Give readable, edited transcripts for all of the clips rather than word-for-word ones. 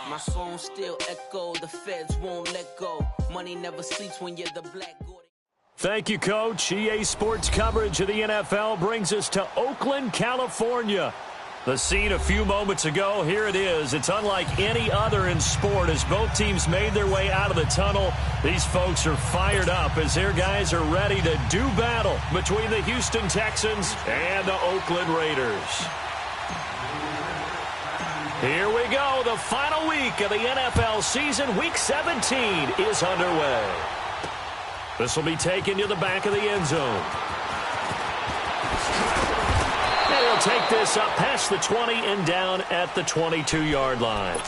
My phone still echo, the feds won't let go. Money never sleeps when you're the black Gordy. Thank you, Coach. EA Sports coverage of the NFL brings us to Oakland, California. The scene a few moments ago, here it is. It's unlike any other in sport as both teams made their way out of the tunnel. These folks are fired up as their guys are ready to do battle between the Houston Texans and the Oakland Raiders. Here we go. The final week of the NFL season. Week 17 is underway. This will be taken to the back of the end zone. And he'll take this up past the 20 and down at the 22-yard line.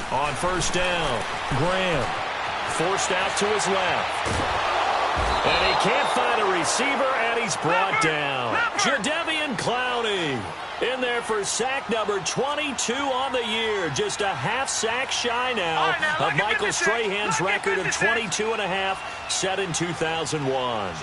On first down, Graham forced out to his left. And he can't find a receiver, and he's brought down. Jadeveon Clowney in there for sack number 22 on the year. Just a half sack shy now of Michael Strahan's record of 22 and a half set in 2001.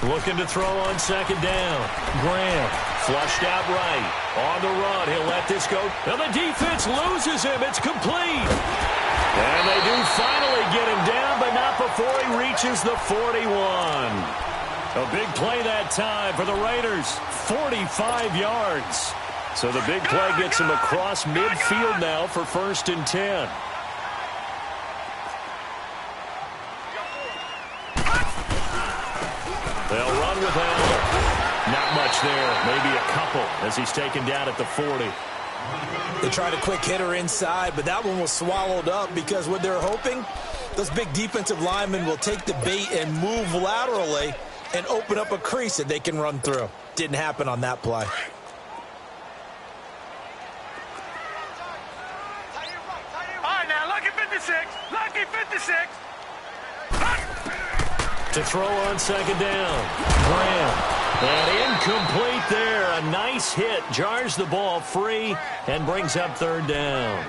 Looking to throw on second down. Graham flushed out right. On the run, he'll let this go. And the defense loses him. It's complete. And they do finally get him down, but not before he reaches the 41. A big play that time for the Raiders. 45 yards. So the big play gets him across midfield now for 1st and 10. They'll run with Allen. Not much there. Maybe a couple as he's taken down at the 40. They tried a quick hitter inside, but that one was swallowed up because what they're hoping, those big defensive linemen will take the bait and move laterally and open up a crease that they can run through. Didn't happen on that play. All right, now, lucky 56. Lucky 56. To throw on second down. Graham. And incomplete there. A nice hit. Jars the ball free and brings up 3rd down.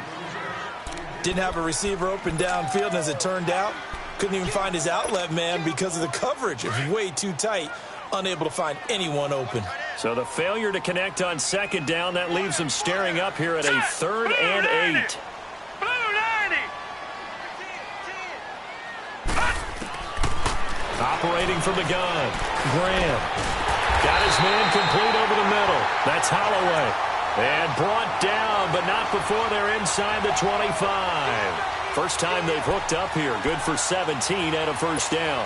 Didn't have a receiver open downfield, and as it turned out, couldn't even find his outlet man because of the coverage. It was way too tight. Unable to find anyone open. So the failure to connect on second down, that leaves them staring up here at a 3rd and 8. Operating from the gun. Graham. Got his man complete over the middle. That's Holloway. And brought down, but not before they're inside the 25. First time they've hooked up here. Good for 17 and a 1st down.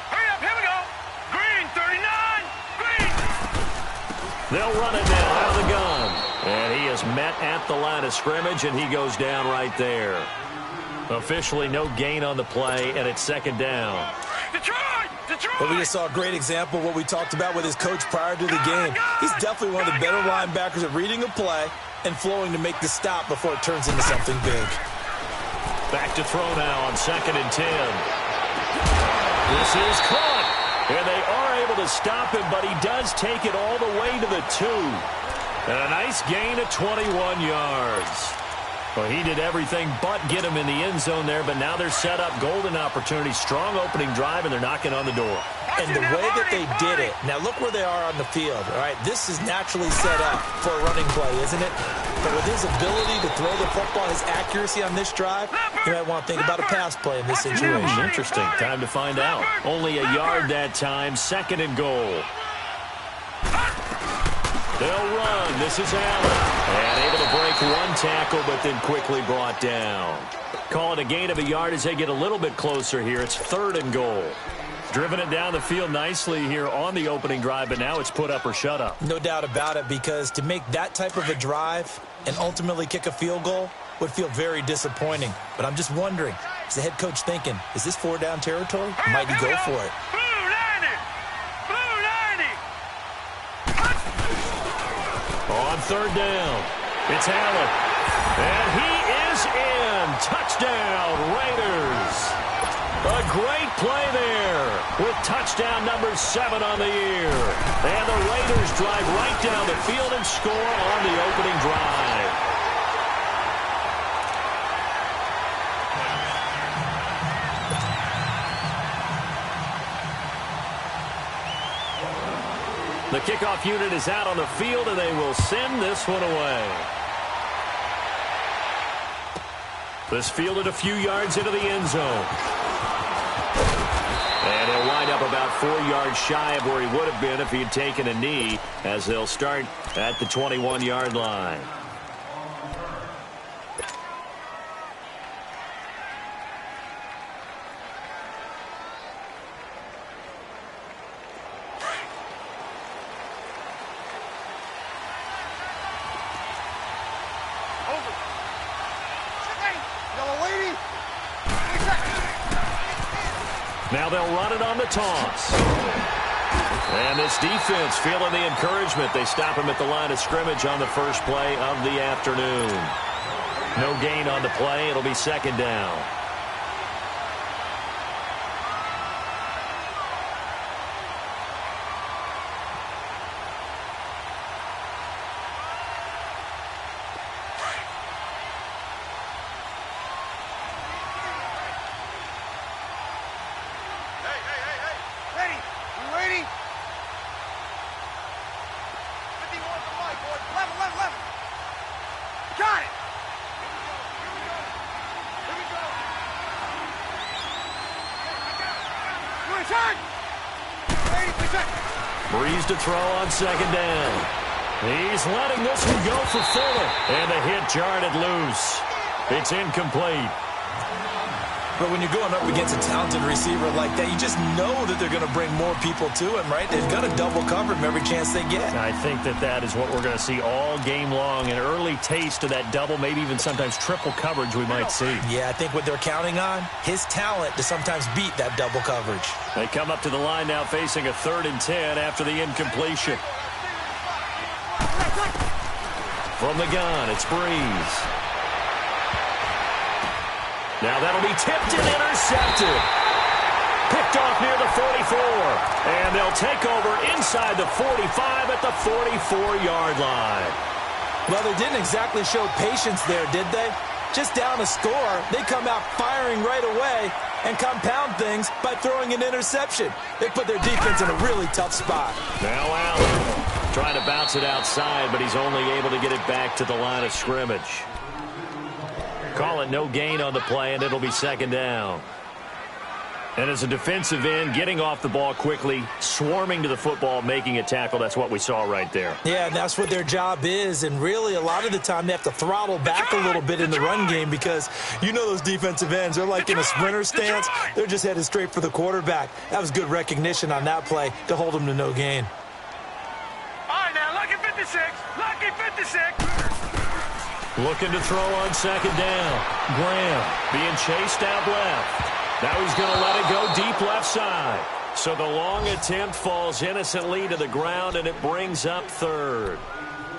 Hurry up, here we go. Green, 39. Green. They'll run it now out of the gun. And he is met at the line of scrimmage, and he goes down right there. Officially no gain on the play, and it's 2nd down. Detroit! Detroit! But we just saw a great example of what we talked about with his coach prior to the game. He's definitely one of the better linebackers at reading a play and flowing to make the stop before it turns into something big. Back to throw now on 2nd and 10. This is caught. And they are able to stop him, but he does take it all the way to the 2. And a nice gain of 21 yards. Well, he did everything but get him in the end zone there, but now they're set up. Golden opportunity, strong opening drive, and they're knocking on the door. And the way that they did it, now look where they are on the field, all right? This is naturally set up for a running play, isn't it? But with his ability to throw the football, his accuracy on this drive, you might want to think about a pass play in this situation. Interesting. Time to find out. Only a yard that time, 2nd and goal. They'll run. This is Allen. And able to break one tackle, but then quickly brought down. Call it a gain of a yard as they get a little bit closer here. It's 3rd and goal. Driven it down the field nicely here on the opening drive, but now it's put up or shut up. No doubt about it, because to make that type of a drive and ultimately kick a field goal would feel very disappointing. But I'm just wondering, is the head coach thinking, is this 4-down territory? Might he go for it? Blue 90! Blue third down. It's Allen. And he is in. Touchdown, Raiders. A great play there with touchdown number 7 on the year. And the Raiders drive right down the field and score on the opening drive. The kickoff unit is out on the field, and they will send this one away. This fielded a few yards into the end zone. And he'll wind up about 4 yards shy of where he would have been if he had taken a knee, as they'll start at the 21-yard line. Now they'll run it on the toss. And this defense feeling the encouragement. They stop him at the line of scrimmage on the first play of the afternoon. No gain on the play. It'll be second down. Breeze to throw on second down. He's letting this one go for Fuller. And the hit jarred it loose. It's incomplete. But when you're going up against a talented receiver like that, you just know that they're going to bring more people to him, right? They're going to double cover him every chance they get. I think that is what we're going to see all game long. An early taste of that double, maybe even sometimes triple coverage we might see. Yeah, I think what they're counting on, his talent to sometimes beat that double coverage. They come up to the line now facing a 3rd and 10 after the incompletion. From the gun, it's Breeze. Now that'll be tipped and intercepted. Picked off near the 44. And they'll take over inside the 45 at the 44-yard line. Well, they didn't exactly show patience there, did they? Just down a score, they come out firing right away and compound things by throwing an interception. They put their defense in a really tough spot. Now Allen trying to bounce it outside, but he's only able to get it back to the line of scrimmage. Call it no gain on the play, and it'll be second down. And as a defensive end, getting off the ball quickly, swarming to the football, making a tackle, that's what we saw right there. Yeah, and that's what their job is. And really, a lot of the time, they have to throttle back a little bit in the run game because you know those defensive ends, they're like in a sprinter stance. They're just headed straight for the quarterback. That was good recognition on that play to hold them to no gain. All right, now, lucky 56. Lucky 56. Looking to throw on second down. Graham being chased out left. Now he's going to let it go deep left side. So the long attempt falls innocently to the ground, and it brings up 3rd.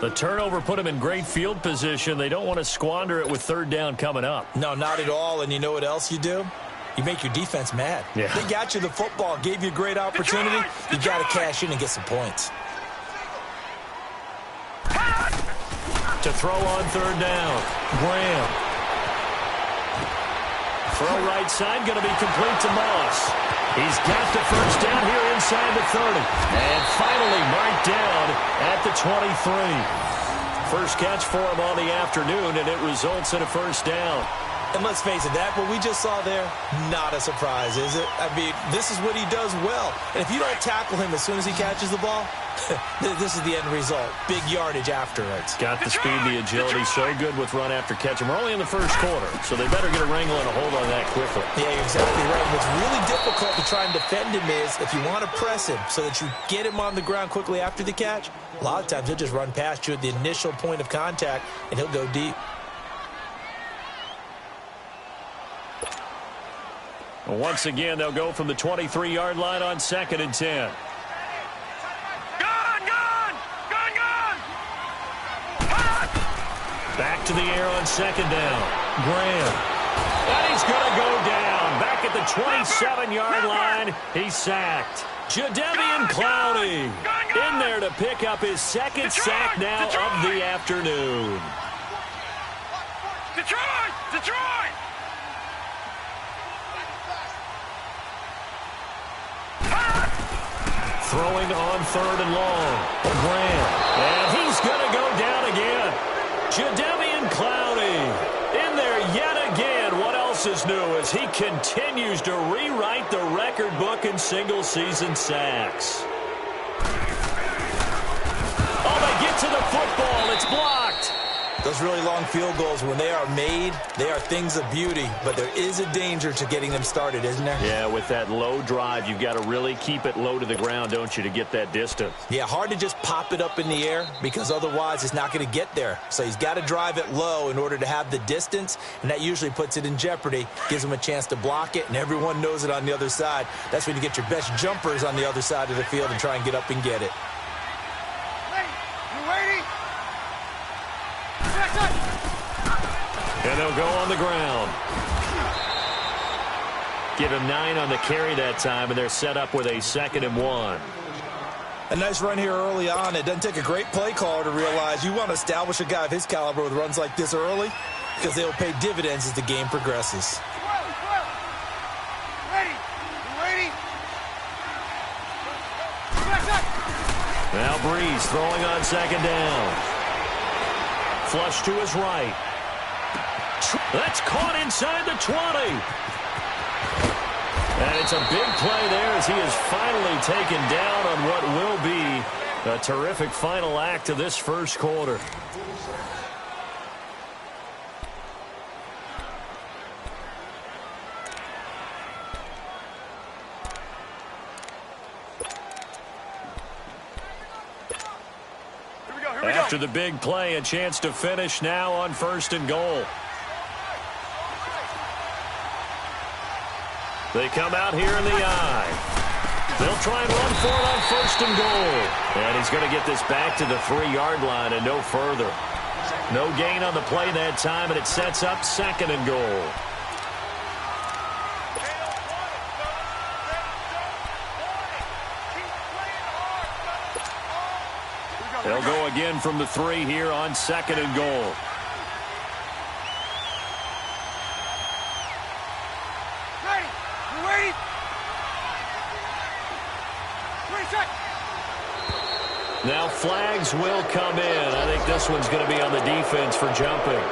The turnover put him in great field position. They don't want to squander it with 3rd down coming up. No, not at all. And you know what else you do? You make your defense mad. Yeah. They got you the football, gave you a great opportunity. You got to cash in and get some points. To throw on 3rd down. Graham. Throw right side, going to be complete to Moss. He's got the first down here inside the 30. And finally marked down at the 23. First catch for him on the afternoon, and it results in a first down. And let's face it, that what we just saw there, not a surprise, is it? I mean, this is what he does well. And if you don't tackle him as soon as he catches the ball, this is the end result. Big yardage afterwards. Got the speed, the agility, so good with run after catch. And we're only in the first quarter, so they better get a wrangle and a hold on that quickly. Yeah, you're exactly right. What's really difficult to try and defend him is if you want to press him so that you get him on the ground quickly after the catch, a lot of times he'll just run past you at the initial point of contact, and he'll go deep. Once again, they'll go from the 23-yard line on 2nd and 10. Gun! Back to the air on second down. Graham. And he's going to go down. Back at the 27-yard line. He's sacked. Jadeveon Clowney in there to pick up his second sack now of the afternoon. Detroit! Detroit! Throwing on third and long. Graham. And he's going to go down again. Jadeveon Clowney in there yet again. What else is new as he continues to rewrite the record book in single-season sacks. Oh, they get to the football. It's blocked. Those really long field goals, when they are made, they are things of beauty. But there is a danger to getting them started, isn't there? Yeah, with that low drive, you've got to really keep it low to the ground, don't you, to get that distance. Yeah, hard to just pop it up in the air because otherwise it's not going to get there. So he's got to drive it low in order to have the distance, and that usually puts it in jeopardy, gives him a chance to block it, and everyone knows it on the other side. That's when you get your best jumpers on the other side of the field and try and get up and get it. And they'll go on the ground. Give him 9 on the carry that time, and they're set up with a 2nd and 1. A nice run here early on. It doesn't take a great play caller to realize you want to establish a guy of his caliber with runs like this early because they'll pay dividends as the game progresses. Now Breeze throwing on 2nd down. Flush to his right. That's caught inside the 20. And it's a big play there as he is finally taken down on what will be a terrific final act of this first quarter. After the big play, a chance to finish now on 1st and goal. They come out here in the eye. They'll try and run for it on 1st and goal. And he's going to get this back to the 3-yard line and no further. No gain on the play that time, and it sets up 2nd and goal. They'll go again from the 3 here on 2nd and goal. Now flags will come in. I think this one's going to be on the defense for jumping.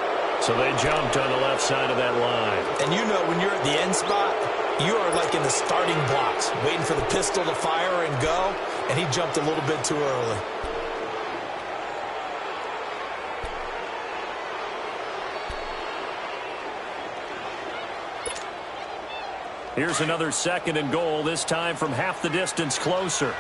So they jumped on the left side of that line. And you know when you're at the end spot, you are like in the starting blocks, waiting for the pistol to fire and go, and he jumped a little bit too early. Here's another 2nd and goal, this time from half the distance closer.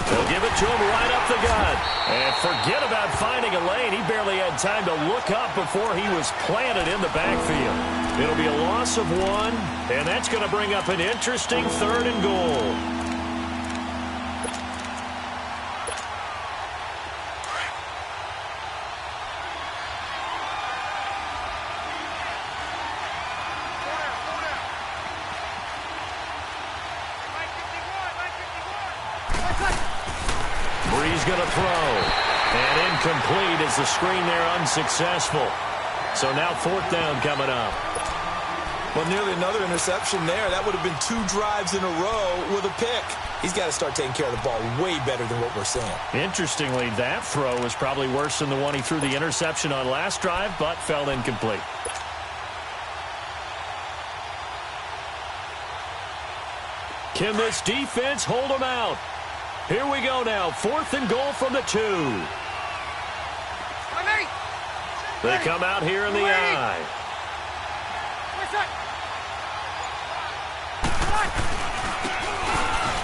They'll give it to him right up the gut. And forget about finding a lane. He barely had time to look up before he was planted in the backfield. It'll be a loss of 1, and that's going to bring up an interesting 3rd and goal. Breeze going to throw. And incomplete as the screen there unsuccessful. So now 4th down coming up. Well, nearly another interception there. That would have been 2 drives in a row with a pick. He's got to start taking care of the ball way better than what we're seeing. Interestingly, that throw was probably worse than the one he threw the interception on last drive, but fell incomplete. Can this defense hold them out? Here we go now. 4th and goal from the 2. They come out here in the eye.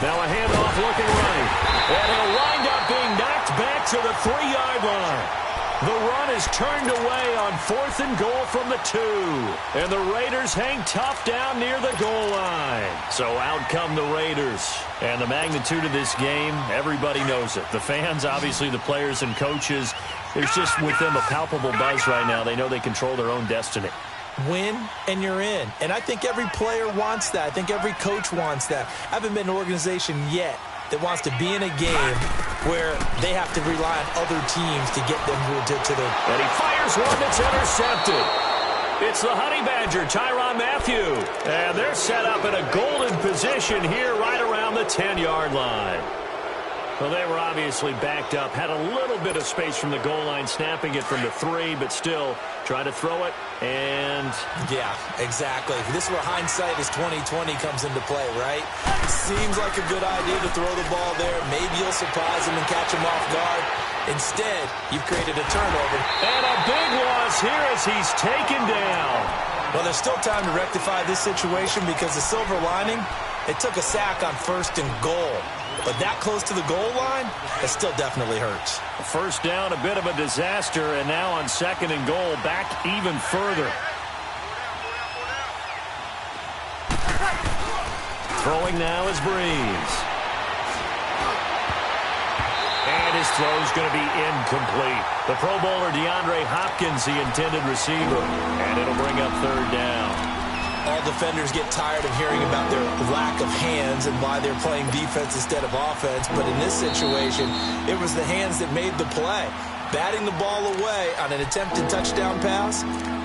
Now a handoff looking right. And he'll wind up being knocked back to the 3-yard line. The run is turned away on 4th and goal from the 2. And the Raiders hang tough down near the goal line. So out come the Raiders. And the magnitude of this game, everybody knows it. The fans, obviously the players and coaches, there's just with them a palpable buzz right now. They know they control their own destiny. Win, and you're in. And I think every player wants that. I think every coach wants that. I haven't been an organization yet that wants to be in a game where they have to rely on other teams to get them to their... And he fires one that's intercepted. It's the Honey Badger, Tyrann Mathieu. And they're set up in a golden position here right around the 10-yard line. Well, they were obviously backed up, had a little bit of space from the goal line, snapping it from the 3, but still trying to throw it, and... Yeah, exactly. This is where hindsight is 20/20 comes into play, right? Seems like a good idea to throw the ball there. Maybe you'll surprise him and catch him off guard. Instead, you've created a turnover. And a big loss here as he's taken down. Well, there's still time to rectify this situation because the silver lining, it took a sack on 1st and goal. But that close to the goal line, it still definitely hurts. First down, a bit of a disaster, and now on 2nd and goal, back even further. Throwing now is Breeze. And his throw's going to be incomplete. The Pro Bowler DeAndre Hopkins, the intended receiver, and it'll bring up 3rd down. All defenders get tired of hearing about their lack of hands and why they're playing defense instead of offense. But in this situation, it was the hands that made the play. Batting the ball away on an attempted touchdown pass,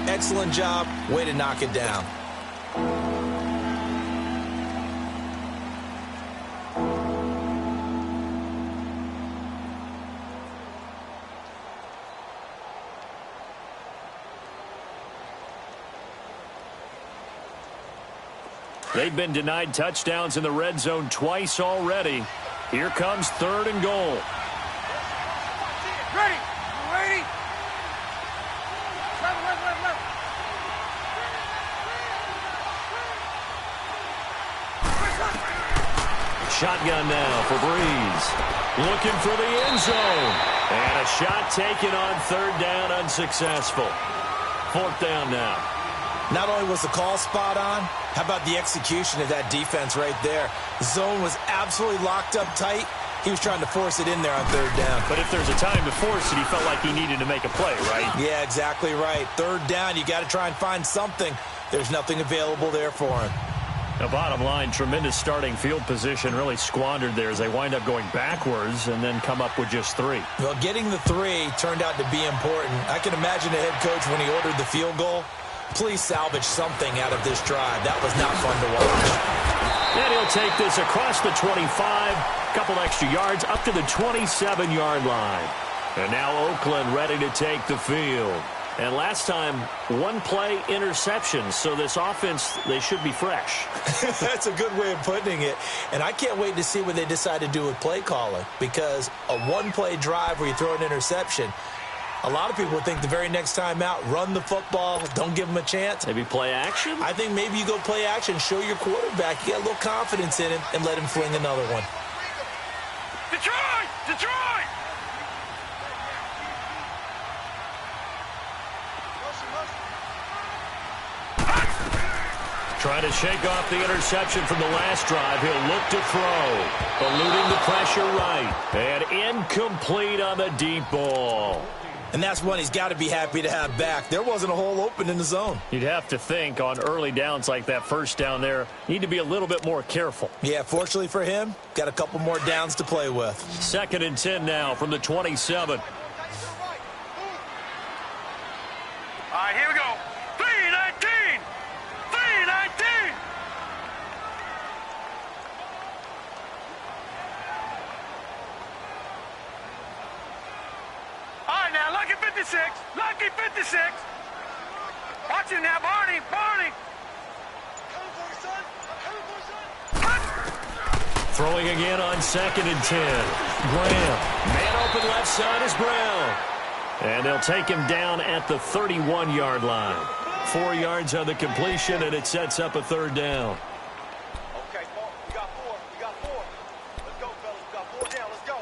excellent job. Way to knock it down. They've been denied touchdowns in the red zone twice already. Here comes 3rd and goal. Ready. Ready. Left. Shotgun now for Breeze. Looking for the end zone. And a shot taken on 3rd down, unsuccessful. 4th down now. Not only was the call spot on, how about the execution of that defense right there? The zone was absolutely locked up tight. He was trying to force it in there on 3rd down. But if there's a time to force it, he felt like he needed to make a play, right? Yeah, exactly right. 3rd down, you got to try and find something. There's nothing available there for him. The bottom line, tremendous starting field position, really squandered there as they wind up going backwards and then come up with just 3. Well, getting the 3 turned out to be important. I can imagine the head coach when he ordered the field goal. Please salvage something out of this drive. That was not fun to watch. And he'll take this across the 25, couple extra yards up to the 27-yard line. And now Oakland ready to take the field. And last time, 1 play interception, so this offense, they should be fresh. That's a good way of putting it. And I can't wait to see what they decide to do with play calling, because a 1-play drive where you throw an interception, a lot of people would think the very next time out, run the football, don't give them a chance. Maybe play action? I think maybe you go play action, show your quarterback, you get a little confidence in him, and let him fling another one. Detroit! Detroit! Trying to shake off the interception from the last drive. He'll look to throw. Eluding the pressure right. And incomplete on the deep ball. And that's one he's got to be happy to have back. There wasn't a hole open in the zone. You'd have to think on early downs like that first down there, need to be a little bit more careful. Yeah, fortunately for him, got a couple more downs to play with. 2nd and 10 now from the 27. All right, here we go. 3-19! 3-19! All right, now, lucky 56. Lucky 56. Watch him now, Barney. Barney. Throwing again on 2nd and 10. Graham. Man open left side is Brown. And they'll take him down at the 31-yard line. 4 yards on the completion, and it sets up a 3rd down. Okay, we got 4. We got 4. Let's go, fellas. We got 4 down. Let's go.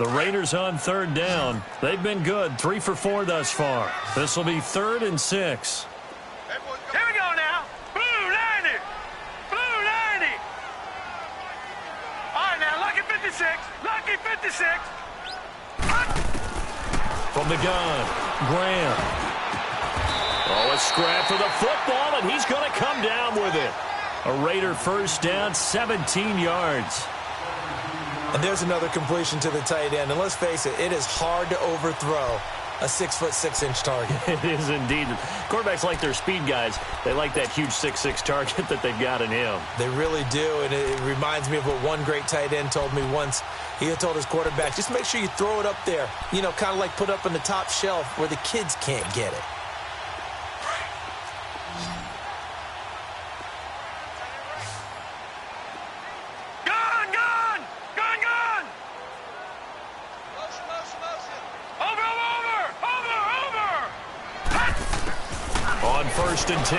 The Raiders on third down. They've been good, 3 for 4 thus far. This will be 3rd and 6. Here we go now. Blue 90. Blue 90. All right, now, lucky 56. Lucky 56. From the gun, Graham. Oh, a scrap for the football, and he's going to come down with it. A Raider first down, 17 yards. And there's another completion to the tight end. And let's face it, it is hard to overthrow a 6'6" target. It is indeed. Quarterbacks like their speed guys. They like that huge 6'6" target that they've got in him. They really do, and it reminds me of what one great tight end told me once. He had told his quarterback, just make sure you throw it up there, you know, kind of like put up on the top shelf where the kids can't get it. On 1st and 10,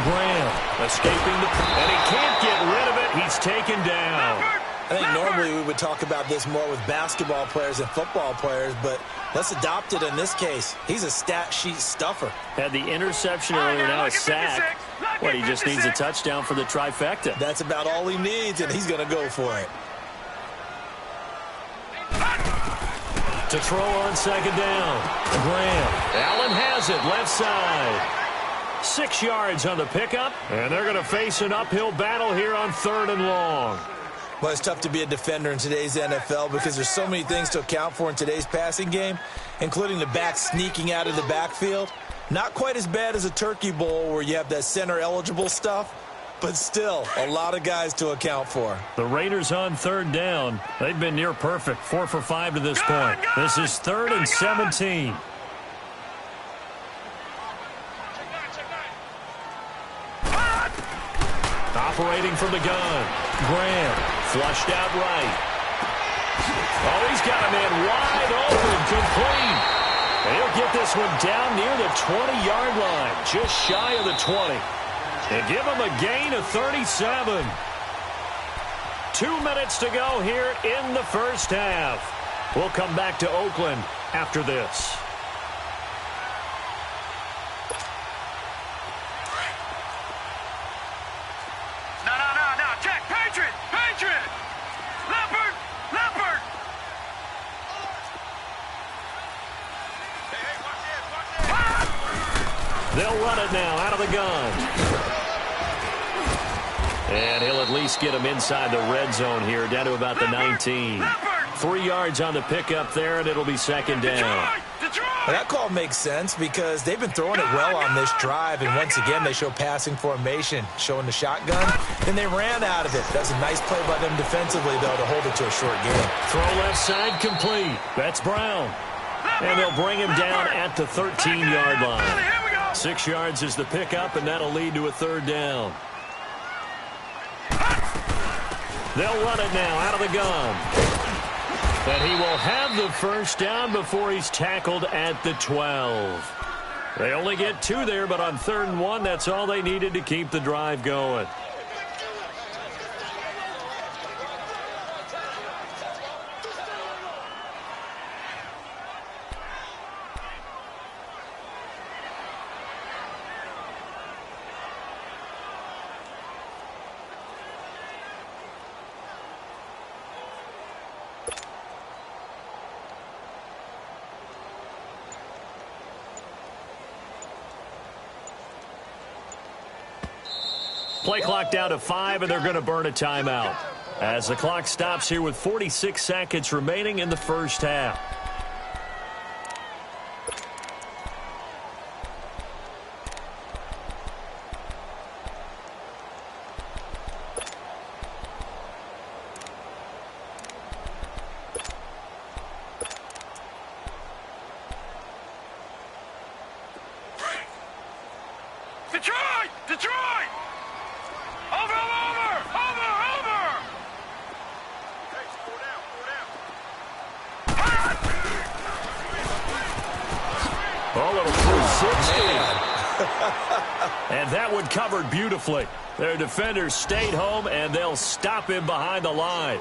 Graham escaping and he can't get rid of it. He's taken down. I think normally we would talk about this more with basketball players and football players, but let's adopt it in this case. He's a stat sheet stuffer. Had the interception earlier, now a sack. Well, he just needs a touchdown for the trifecta. That's about all he needs, and he's going to go for it. To throw on 2nd down, Graham. Allen has it, left side. 6 yards on the pickup, and they're going to face an uphill battle here on 3rd and long. Well, it's tough to be a defender in today's NFL because there's so many things to account for in today's passing game, including the back sneaking out of the backfield. Not quite as bad as a turkey bowl where you have that center-eligible stuff, but still a lot of guys to account for. The Raiders on 3rd down. They've been near perfect, 4 for 5 to this point. This is 3rd and 17. Operating from the gun, Graham flushed out right. Oh, he's got a man wide open, complete. And he'll get this one down near the 20-yard line, just shy of the 20. And give him a gain of 37. 2 minutes to go here in the first half. We'll come back to Oakland after this. No. Check. Patriot. Leopard. Hey, watch this. They'll run it now out of the gun. And he'll at least get him inside the red zone here, down to about the 19. 3 yards on the pickup there, and it'll be 2nd down. Well, that call makes sense because they've been throwing it well on this drive, and once again they show passing formation, showing the shotgun, and they ran out of it. That's a nice play by them defensively, though, to hold it to a short game. Throw left side complete. That's Brown. And they'll bring him down at the 13-yard line. 6 yards is the pickup, and that'll lead to a 3rd down. They'll run it now out of the gun. And he will have the first down before he's tackled at the 12. They only get 2 there, but on 3rd and 1, that's all they needed to keep the drive going. Play clock down to 5, and they're going to burn a timeout as the clock stops here with 46 seconds remaining in the first half. Detroit! Over! Hey, slow down. A little 360. And that one covered beautifully. Their defenders stayed home, and they'll stop him behind the line.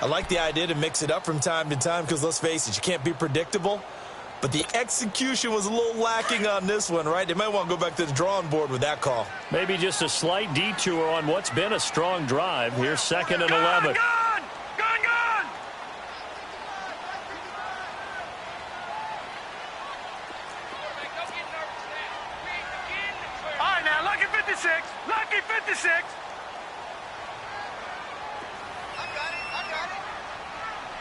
I like the idea to mix it up from time to time because, let's face it, you can't be predictable. But the execution was a little lacking on this one, right? They might want to go back to the drawing board with that call. Maybe just a slight detour on what's been a strong drive. Here's 2nd and 11. Gone! All right, now, lucky 56. Lucky 56. I got it.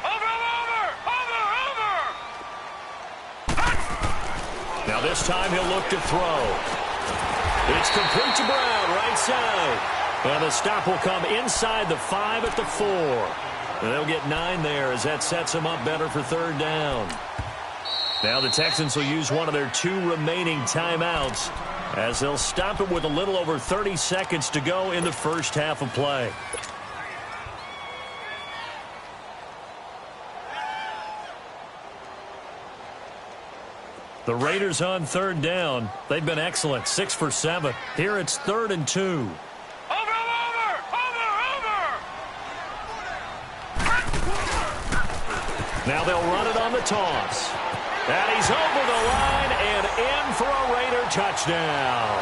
Over. Now this time he'll look to throw. It's complete to Brown, right side. And the stop will come inside the 5 at the 4. And they'll get 9 there as that sets them up better for 3rd down. Now the Texans will use one of their 2 remaining timeouts as they'll stop it with a little over 30 seconds to go in the first half of play. The Raiders on 3rd down. They've been excellent, 6 for 7. Here it's 3rd and 2. Over. Now they'll run it on the toss. And he's over the line and in for a Raider touchdown.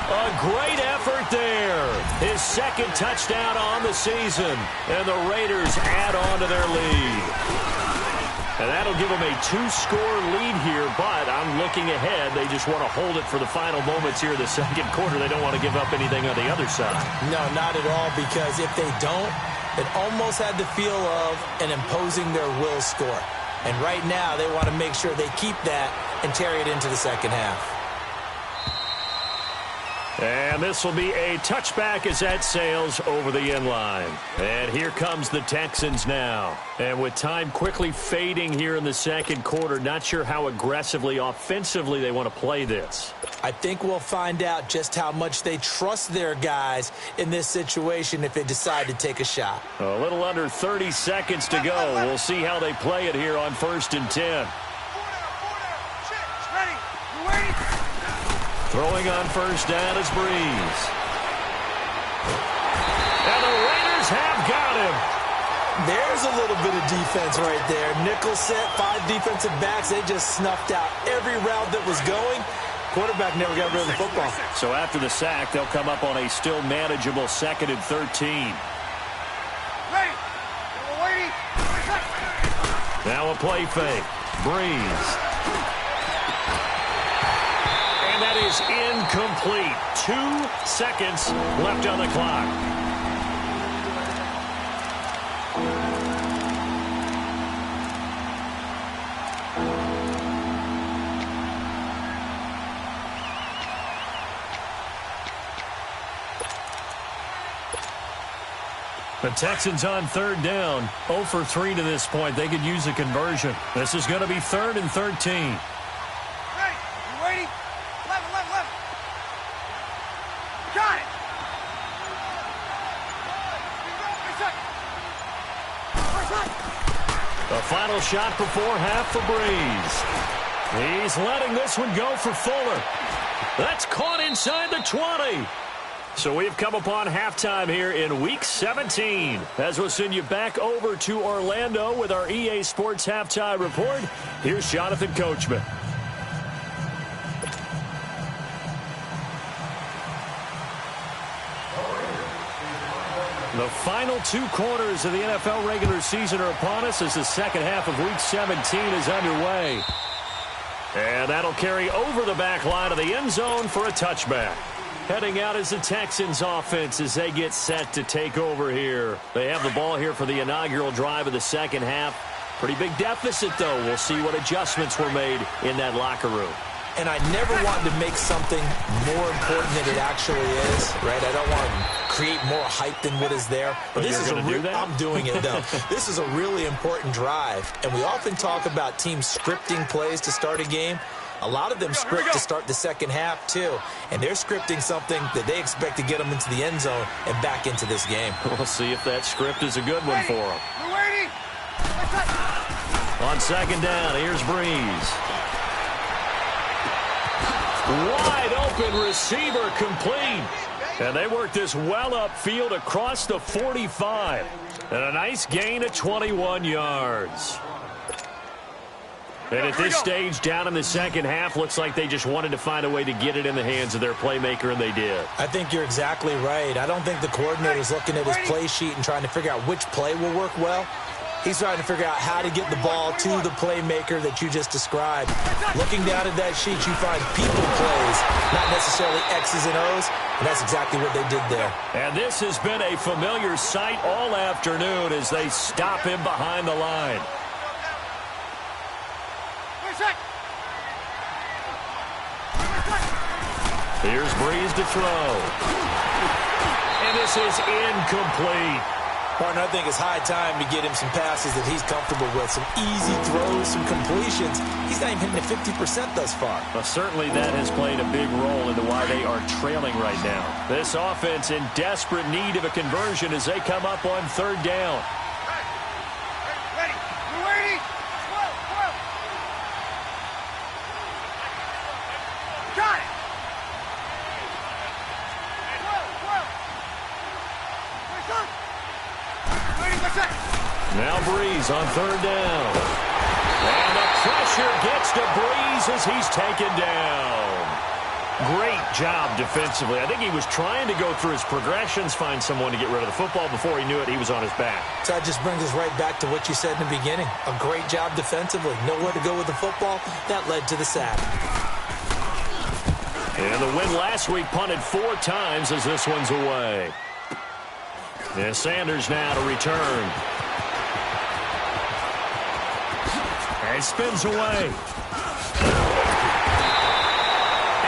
A great effort there. His 2nd touchdown on the season. And the Raiders add on to their lead. And that'll give them a 2-score lead here, but I'm looking ahead. They just want to hold it for the final moments here in the 2nd quarter. They don't want to give up anything on the other side. No, not at all, because if they don't, it almost had the feel of an imposing their will score. And right now, they want to make sure they keep that and carry it into the 2nd half. And this will be a touchback as that sails over the end line. And here comes the Texans now. And with time quickly fading here in the 2nd quarter, not sure how aggressively, offensively they want to play this. I think we'll find out just how much they trust their guys in this situation if they decide to take a shot. A little under 30 seconds to go. We'll see how they play it here on 1st and 10. Ready. You waiting? Throwing on 1st down is Breeze. And the Raiders have got him. There's a little bit of defense right there. Nickel set, 5 defensive backs. They just snuffed out every route that was going. Quarterback never got rid of the football. So after the sack, they'll come up on a still manageable 2nd and 13. Ready. We're waiting. Now a play fake. Breeze. And that is incomplete. 2 seconds left on the clock. The Texans on 3rd down, 0 for 3 to this point. They could use a conversion. This is going to be 3rd and 13. Ready. You waiting? Left. Got it. The final shot before half for Breeze. He's letting this one go for Fuller. That's caught inside the 20. So we've come upon halftime here in Week 17. As we'll send you back over to Orlando with our EA Sports Halftime Report, here's Jonathan Coachman. The final 2 quarters of the NFL regular season are upon us as the 2nd half of Week 17 is underway. And that'll carry over the back line of the end zone for a touchback. Heading out is the Texans offense as they get set to take over here. They have the ball here for the inaugural drive of the 2nd half. Pretty big deficit, though. We'll see what adjustments were made in that locker room. And I never want to make something more important than it actually is, right? I don't want to create more hype than what is there. But this is I'm doing it, though. This is a really important drive. And we often talk about teams scripting plays to start a game. A lot of them script to start the 2nd half, too. And they're scripting something that they expect to get them into the end zone and back into this game. We'll see if that script is a good one for them. We're waiting. On 2nd down, here's Breeze. Wide open receiver complete. And they work this well upfield across the 45. And a nice gain of 21 yards. And at this stage, down in the second half, looks like they just wanted to find a way to get it in the hands of their playmaker, and they did. I think you're exactly right. I don't think the coordinator's looking at his play sheet and trying to figure out which play will work well. He's trying to figure out how to get the ball to the playmaker that you just described. Looking down at that sheet, you find people plays, not necessarily X's and O's, and that's exactly what they did there. And this has been a familiar sight all afternoon as they stop him behind the line. Here's Breeze to throw. And this is incomplete. Partner, I think it's high time to get him some passes that he's comfortable with. Some easy throws, some completions. He's not even hitting at 50% thus far. Well, certainly that has played a big role into why they are trailing right now. This offense in desperate need of a conversion as they come up on third down. Ready. We're ready. Got it. Now Breeze on third down. And the pressure gets to Breeze as he's taken down. Great job defensively. I think he was trying to go through his progressions, find someone to get rid of the football. Before he knew it, he was on his back. So that just brings us right back to what you said in the beginning. A great job defensively. Nowhere to go with the football. That led to the sack. And the win last week punted 4 times as this one's away. And Sanders now to return. And spins away.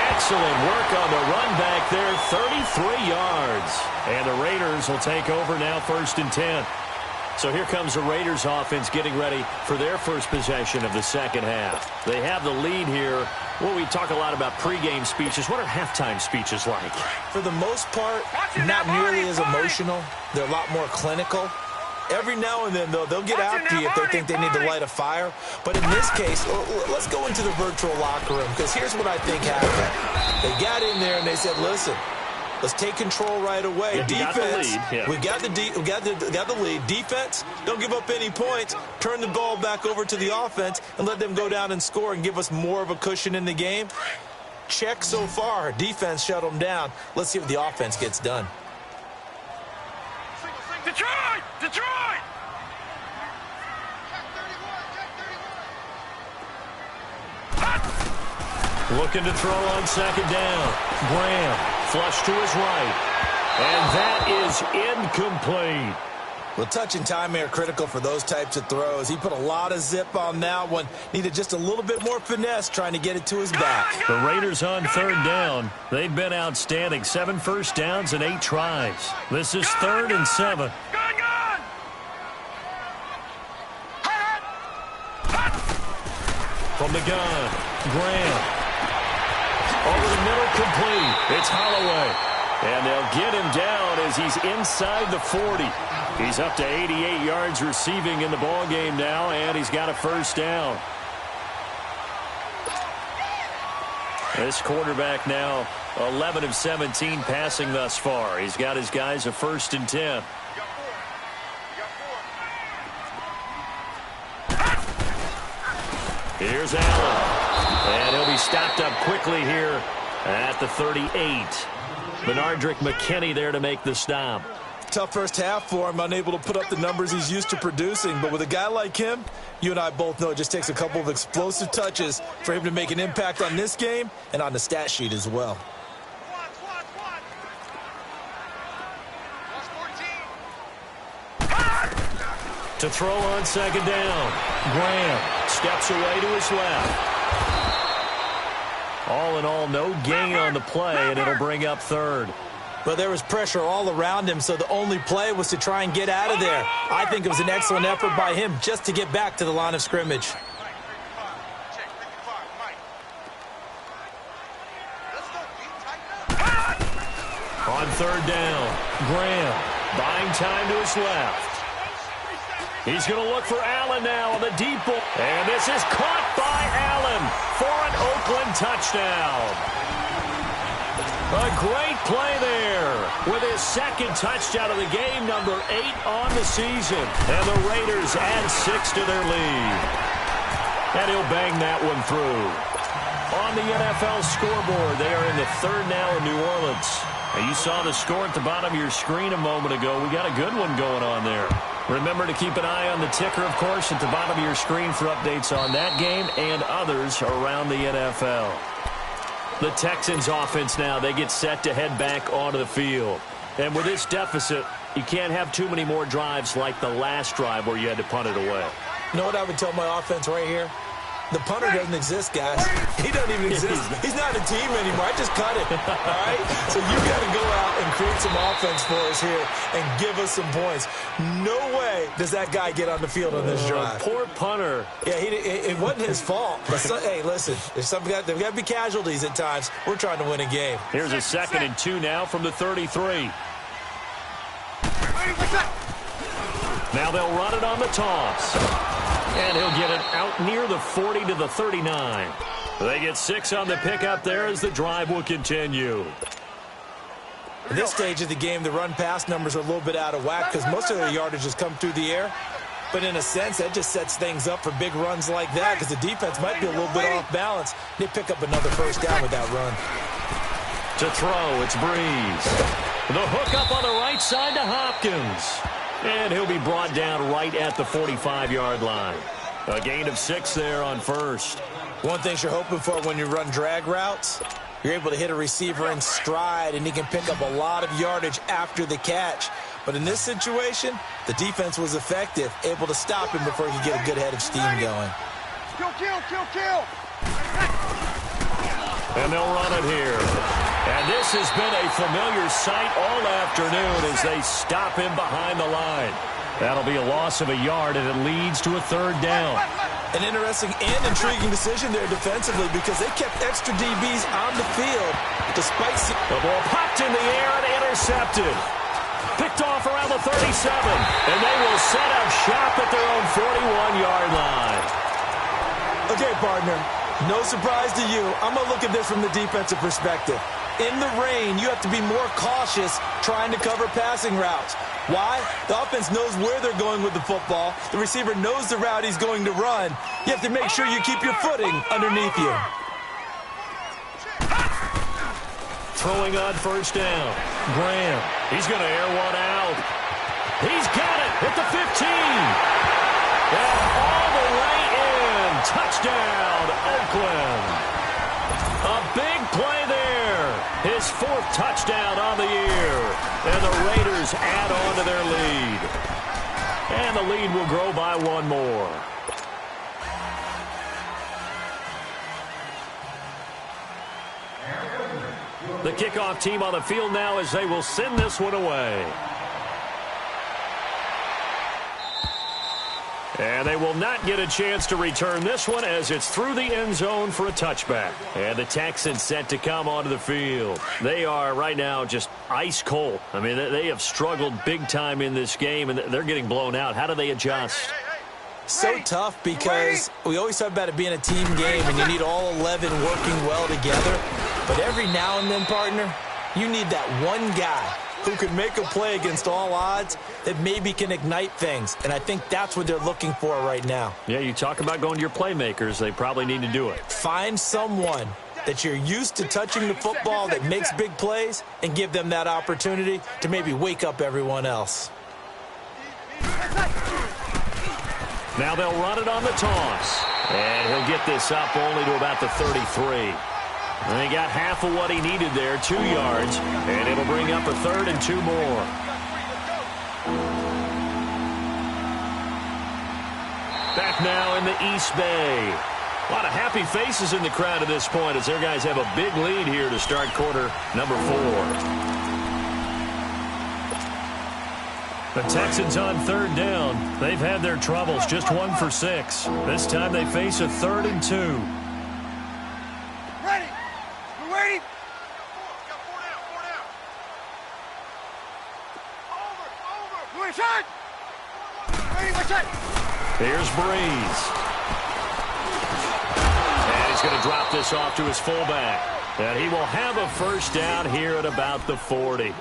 Excellent work on the run back there, 33 yards. And the Raiders will take over now, 1st and 10. So here comes the Raiders offense getting ready for their first possession of the second half. They have the lead here. Well, we talk a lot about pregame speeches. What are halftime speeches like? For the most part, not nearly as emotional. They're a lot more clinical. Every now and then, though, they'll get after you if they think they need to light a fire. But in this case, let's go into the virtual locker room, because here's what I think happened. They got in there and they said, listen, let's take control right away. Yeah, defense, we got the lead. Defense, don't give up any points. Turn the ball back over to the offense and let them go down and score and give us more of a cushion in the game. Check so far. Defense shut them down. Let's see what the offense gets done. Detroit! Detroit! Looking to throw on second down. Graham, flush to his right. And that is incomplete. Well, touch and time are critical for those types of throws. He put a lot of zip on that one. Needed just a little bit more finesse trying to get it to his back. The Raiders on third down. They've been outstanding. 7 first downs and 8 tries. This is 3rd and 7. From the gun, Graham. Over the middle, complete. It's Holloway. And they'll get him down as he's inside the 40. He's up to 88 yards receiving in the ballgame now, and he's got a first down. This quarterback now 11 of 17 passing thus far. He's got his guys a 1st and 10. Here's Allen. And he'll be stopped up quickly here at the 38. Benardrick McKinney there to make the stop. Tough first half for him, unable to put up the numbers he's used to producing. But with a guy like him, you and I both know it just takes a couple of explosive touches for him to make an impact on this game and on the stat sheet as well. To throw on second down. Graham steps away to his left. All in all, no gain on the play, and it'll bring up 3rd. But there was pressure all around him, so the only play was to try and get out of there. I think it was an excellent effort by him just to get back to the line of scrimmage. On third down, Graham buying time to his left. He's going to look for Allen now on the deep ball. And this is caught by Allen for an Oakland touchdown. A great play there with his second touchdown of the game, number 8 on the season. And the Raiders add 6 to their lead. And he'll bang that one through. On the NFL scoreboard, they are in the third now in New Orleans. And you saw the score at the bottom of your screen a moment ago. We got a good one going on there. Remember to keep an eye on the ticker, of course, at the bottom of your screen for updates on that game and others around the NFL. The Texans offense now, they get set to head back onto the field. And with this deficit, you can't have too many more drives like the last drive where you had to punt it away. You know what I would tell my offense right here? The punter doesn't exist, guys. He doesn't even exist. He's not a team anymore. I just cut it, all right? So you got to go out and create some offense for us here and give us some points. No way does that guy get on the field on this drive. Poor punter. Yeah, it wasn't his fault. But hey, listen, there's there've got to be casualties at times. We're trying to win a game. Here's a 2nd and 2 now from the 33. Now they'll run it on the toss. And he'll get it out near the 40 to the 39. They get 6 on the pickup there as the drive will continue. At this stage of the game, the run-pass numbers are a little bit out of whack because most of their yardage has come through the air. But in a sense, that just sets things up for big runs like that because the defense might be a little bit off balance. They pick up another first down with that run. To throw, it's Breeze. The hook up on the right side to Hopkins. And he'll be brought down right at the 45-yard line. A gain of 6 there on first. One thing you're hoping for when you run drag routes, you're able to hit a receiver in stride, and he can pick up a lot of yardage after the catch. But in this situation, the defense was effective, able to stop him before he could get a good head of steam going. Kill. And they'll run it here. And this has been a familiar sight all afternoon as they stop him behind the line. That'll be a loss of a yard, and it leads to a 3rd down. An interesting and intriguing decision there defensively because they kept extra DBs on the field despite... The ball popped in the air and intercepted. Picked off around the 37. And they will set up shop at their own 41-yard line. Okay, partner. No surprise to you. I'm going to look at this from the defensive perspective. In the rain, you have to be more cautious trying to cover passing routes. Why? The offense knows where they're going with the football. The receiver knows the route he's going to run. You have to make sure you keep your footing underneath you. Throwing on first down. Graham. He's going to air one out. He's got it at the 15. And all the way in. Touchdown, Oakland. A big play there. His 4th touchdown on the year. And the Raiders add on to their lead. And the lead will grow by 1 more. The kickoff team on the field now as they will send this one away. And they will not get a chance to return this one as it's through the end zone for a touchback. And the Texans set to come onto the field. They are right now just ice cold. I mean, they have struggled big time in this game, and they're getting blown out. How do they adjust? So tough because we always talk about it being a team game, and you need all 11 working well together. But every now and then, partner, you need that one guy who can make a play against all odds that maybe can ignite things. And I think that's what they're looking for right now. Yeah, you talk about going to your playmakers. They probably need to do it. Find someone that you're used to touching the football that makes big plays and give them that opportunity to maybe wake up everyone else. Now they'll run it on the toss. And he'll get this up only to about the 33. And he got half of what he needed there, 2 yards, and it'll bring up a 3rd and 2 more. Back now in the East Bay. A lot of happy faces in the crowd at this point as their guys have a big lead here to start quarter number 4. The Texans on 3rd down. They've had their troubles, just 1 for 6. This time they face a 3rd and 2. Here's Breeze. And he's going to drop this off to his fullback. And he will have a first down here at about the 40.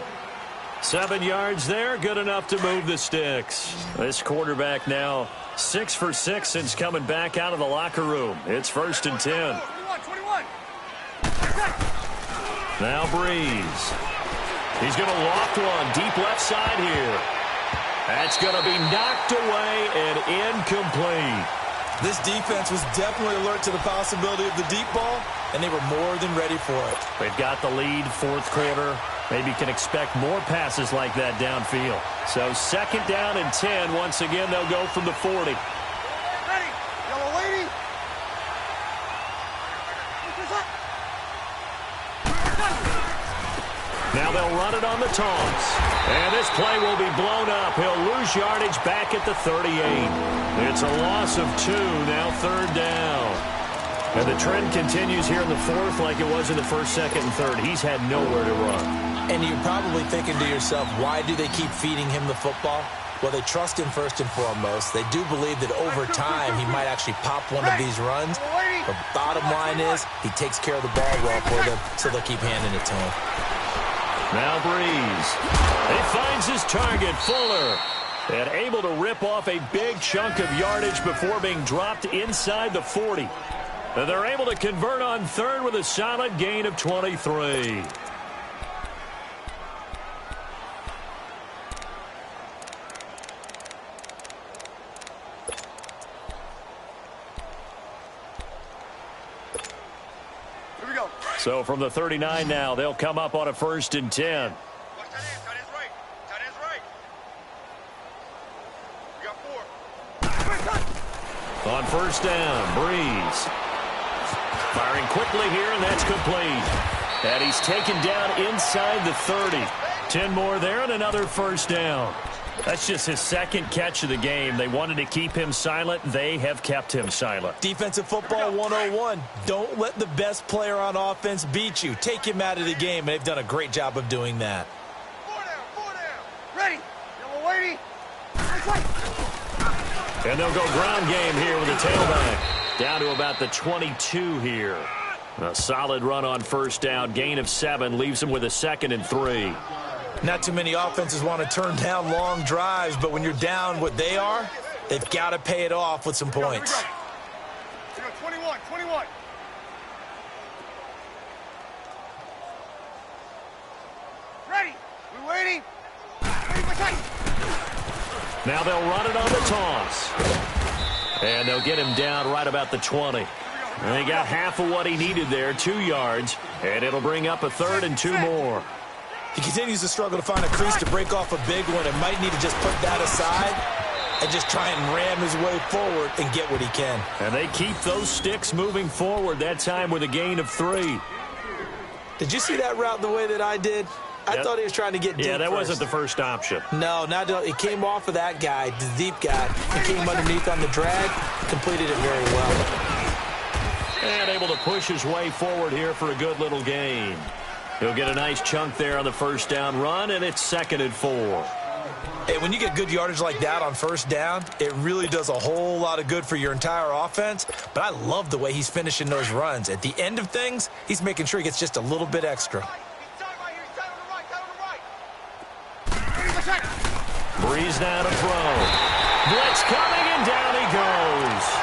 7 yards there, good enough to move the sticks. This quarterback now 6 for 6 since coming back out of the locker room. It's 1st and 10. 21. Now Breeze. He's going to loft one deep left side here. That's going to be knocked away and incomplete. This defense was definitely alert to the possibility of the deep ball, and they were more than ready for it. They've got the lead, 4th quarter. Maybe can expect more passes like that downfield. So 2nd down and 10. Once again, they'll go from the 40. Ready, yellow lady. Now they'll run it on the toss. And this play will be blown up. He'll lose yardage back at the 38. It's a loss of 2, now 3rd down. And the trend continues here in the 4th like it was in the 1st, 2nd, and 3rd. He's had nowhere to run. And you're probably thinking to yourself, why do they keep feeding him the football? Well, they trust him first and foremost. They do believe that over time he might actually pop one of these runs. But bottom line is he takes care of the ball well for them, so they'll keep handing it to him. Now Breeze. He finds his target, Fuller. And able to rip off a big chunk of yardage before being dropped inside the 40. And they're able to convert on 3rd with a solid gain of 23. So from the 39 now, they'll come up on a 1st and 10. Watch tight ends right. Tight ends right. You got 4. On 1st down, Breeze. Firing quickly here, and that's complete. And he's taken down inside the 30. 10 more there and another 1st down. That's just his 2nd catch of the game. They wanted to keep him silent. They have kept him silent. Defensive football 101. Don't let the best player on offense beat you. Take him out of the game, and they've done a great job of doing that. 4 down. Ready, yellow lady. And they'll go ground game here with the tailback. Down to about the 22 here. A solid run on 1st down. Gain of 7 leaves him with a 2nd and 3. Not too many offenses want to turn down long drives, but when you're down what they are, they've got to pay it off with some points. 21. Ready, we waiting. Now they'll run it on the toss. And they'll get him down right about the 20. And they got half of what he needed there, 2 yards. And it'll bring up a 3rd and 2 more. He continues to struggle to find a crease to break off a big one and might need to just put that aside and just try and ram his way forward and get what he can. And they keep those sticks moving forward, that time with a gain of 3. Did you see that route the way that I did? I thought he was trying to get deep. Yeah, that first. wasn't the first option. No, it came off of that guy, the deep guy. He came underneath on the drag, completed it very well. And able to push his way forward here for a good little gain. He'll get a nice chunk there on the 1st down run, and it's 2nd and 4. Hey, when you get good yardage like that on 1st down, it really does a whole lot of good for your entire offense. But I love the way he's finishing those runs. At the end of things, he's making sure he gets just a little bit extra. Breeze now to throw. Blitz coming, and down he goes.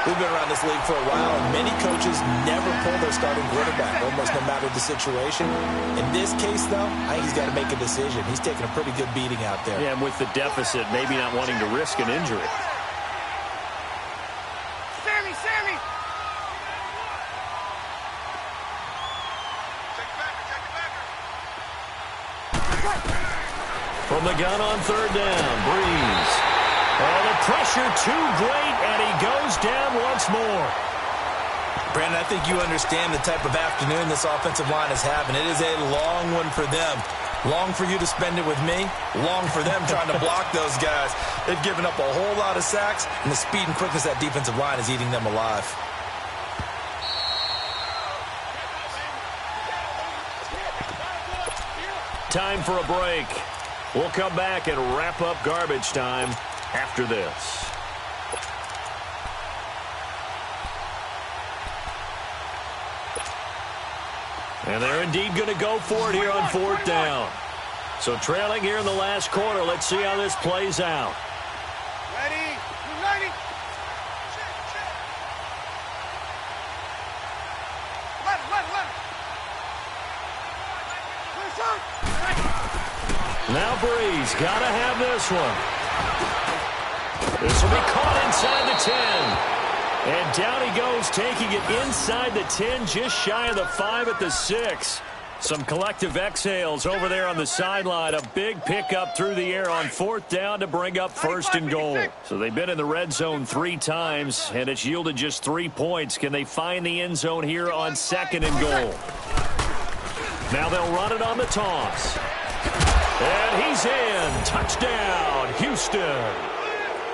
We've been around this league for a while, and many coaches never pull their starting quarterback, almost no matter the situation. In this case, though, I think he's got to make a decision. He's taking a pretty good beating out there. Yeah, and with the deficit, maybe not wanting to risk an injury. Sammy! From the gun on 3rd down, Breeze. Oh, the pressure too great, and he goes down once more. Brandon, I think you understand the type of afternoon this offensive line is having. It is a long one for them. Long for you to spend it with me. Long for them trying to block those guys. They've given up a whole lot of sacks, and the speed and quickness of that defensive line is eating them alive. Time for a break. We'll come back and wrap up garbage time after this. And they're indeed going to go for it here on 4th down. So trailing here in the last quarter. Let's see how this plays out. Ready? Ready? Let him. Now Breeze, got to have this one. This will be caught inside the 10. And down he goes, taking it inside the 10, just shy of the 5 at the 6. Some collective exhales over there on the sideline. A big pickup through the air on 4th down to bring up 1st and goal. So they've been in the red zone 3 times, and it's yielded just 3 points. Can they find the end zone here on 2nd and goal? Now they'll run it on the toss. And he's in. Touchdown, Houston.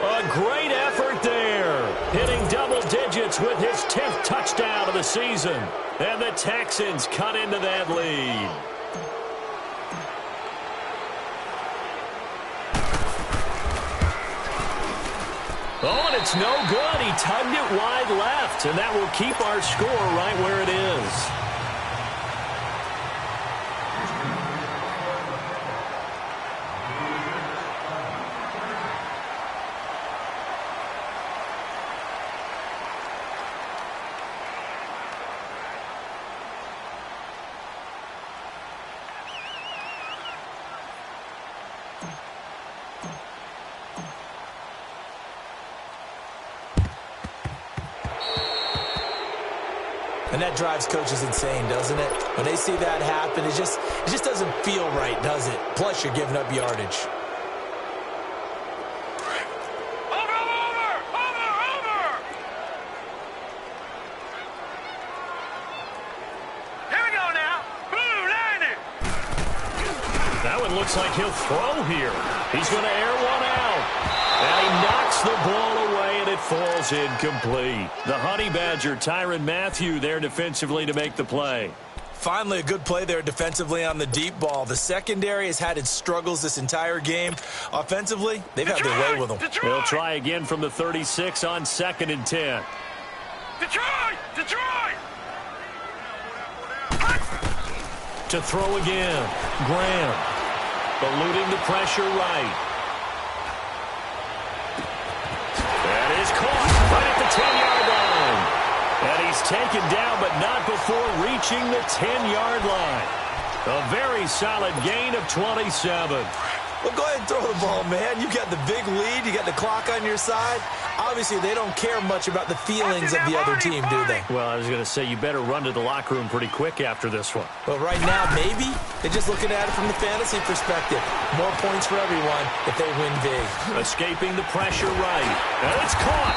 A great effort there, hitting double digits with his 10th touchdown of the season. And the Texans cut into that lead. Oh, and it's no good. He tugged it wide left, and that will keep our score right where it is. And that drives coaches insane, doesn't it? When they see that happen, it just doesn't feel right, does it? Plus, you're giving up yardage. Over! Here we go now. Blue, landing. That one looks like he'll throw here. He's going to air one out. And he knocks the ball away, and it falls incomplete. The Honey Badger, Tyrann Mathieu, there defensively to make the play. Finally, a good play there defensively on the deep ball. The secondary has had its struggles this entire game. Offensively, they've had their way with them. They'll try again from the 36 on 2nd and 10. Detroit! To throw again. Graham. Eluding the pressure right. That is caught right at the 10-yard line. And he's taken down, but not before reaching the 10-yard line. A very solid gain of 27. Well, go ahead and throw the ball, man. You got the big lead. You got the clock on your side. Obviously, they don't care much about the feelings of the other team, do they? Well, I was going to say, you better run to the locker room pretty quick after this one. But right now, maybe they're just looking at it from the fantasy perspective. More points for everyone if they win big. Escaping the pressure right. And it's caught.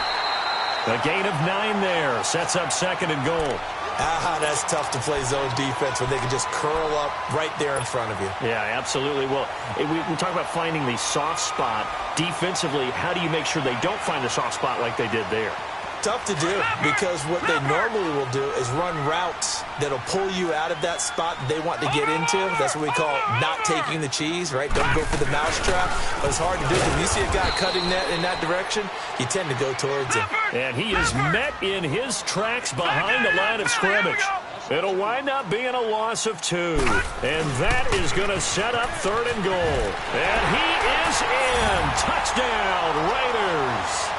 A gain of 9 there. Sets up 2nd and goal. That's tough to play zone defense when they can just curl up right there in front of you. Yeah, absolutely. Well, we talk about finding the soft spot. Defensively, how do you make sure they don't find the soft spot like they did there? Tough to do, because what they normally will do is run routes that'll pull you out of that spot that they want to get into. That's what we call not taking the cheese, right? Don't go for the mousetrap. But it's hard to do. When you see a guy cutting that in that direction, you tend to go towards him. And he is met in his tracks behind the line of scrimmage. It'll wind up being a loss of 2. And that is going to set up 3rd and goal. And he is in. Touchdown, Raiders.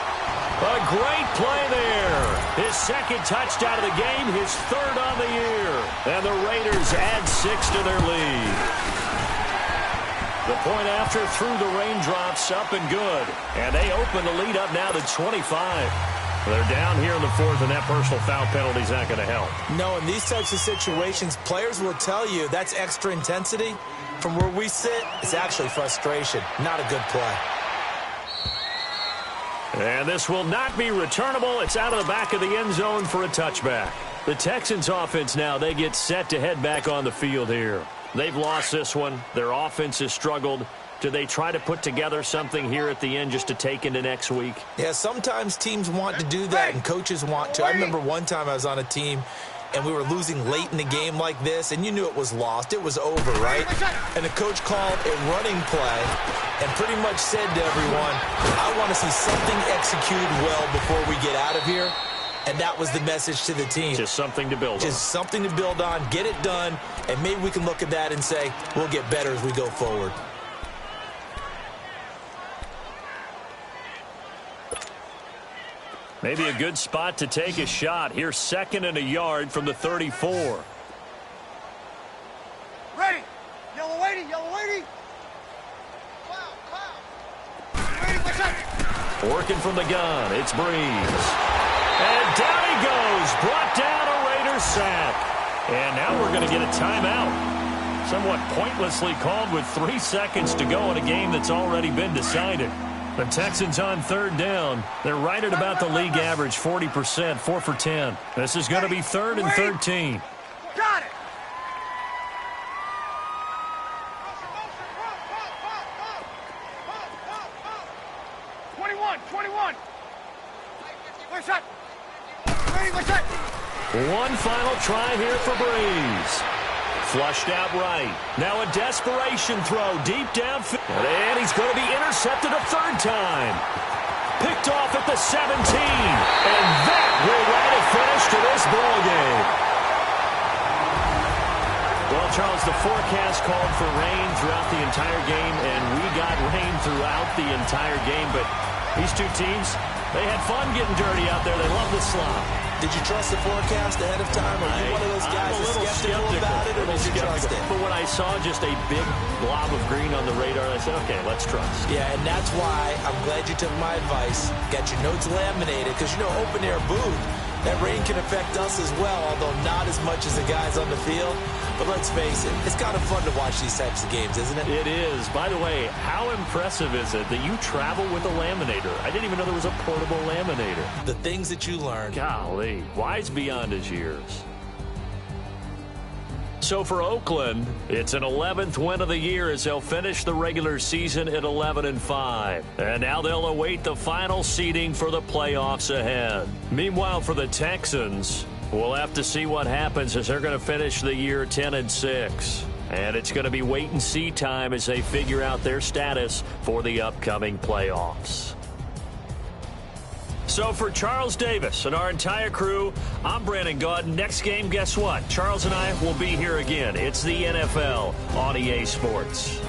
A great play there. His 2nd touchdown of the game, his 3rd on the year. And the Raiders add 6 to their lead. The point after through the raindrops, up and good. And they open the lead up now to 25. They're down here in the 4th, and that personal foul penalty is not going to help. No, in these types of situations, players will tell you that's extra intensity. From where we sit, it's actually frustration. Not a good play. And this will not be returnable. It's out of the back of the end zone for a touchback. The Texans offense now, they get set to head back on the field here. They've lost this one. Their offense has struggled. Do they try to put together something here at the end just to take into next week? Yeah, sometimes teams want to do that and coaches want to. I remember one time I was on a team and we were losing late in the game like this, and you knew it was lost. It was over, right? And the coach called a running play and pretty much said to everyone, I want to see something executed well before we get out of here. and that was the message to the team. Just something to build on. Just something to build on, get it done, and maybe we can look at that and say, we'll get better as we go forward. Maybe a good spot to take a shot. Here's 2nd and a yard from the 34. Ready. Yellow lady, yellow lady. Ready, what's up? Working from the gun, it's Breeze. And down he goes, brought down a Raiders sack. And now we're going to get a timeout. Somewhat pointlessly called with 3 seconds to go in a game that's already been decided. The Texans on 3rd down. They're right at about the league average, 40%, 4 for 10. This is going to be 3rd and 13. Got it. Where's that? Ready, what's that? One final try here for Breeze. Flushed out right. Now a desperation throw deep downfield. And he's going to be intercepted a 3rd time. Picked off at the 17. And that will write a finish to this ball game. Well, Charles, the forecast called for rain throughout the entire game, and we got rain throughout the entire game. But these two teams, they had fun getting dirty out there. They love the slop. Did you trust the forecast ahead of time? Are you one of those guys that's skeptical about it, or did you trust it? But when I saw just a big blob of green on the radar, I said, okay, let's trust. Yeah, and that's why I'm glad you took my advice. Got your notes laminated, because, you know, open-air booth, that rain can affect us as well, although not as much as the guys on the field. But let's face it, it's kind of fun to watch these types of games, isn't it? It is. By the way, how impressive is it that you travel with a laminator? I didn't even know there was a portable laminator. The things that you learn. Golly, wise beyond his years. So for Oakland, it's an 11th win of the year as they'll finish the regular season at 11-5. And now they'll await the final seeding for the playoffs ahead. Meanwhile, for the Texans, we'll have to see what happens as they're going to finish the year 10-6. And it's going to be wait-and-see time as they figure out their status for the upcoming playoffs. So for Charles Davis and our entire crew, I'm Brandon Gaudin. Next game, guess what? Charles and I will be here again. It's the NFL on EA Sports.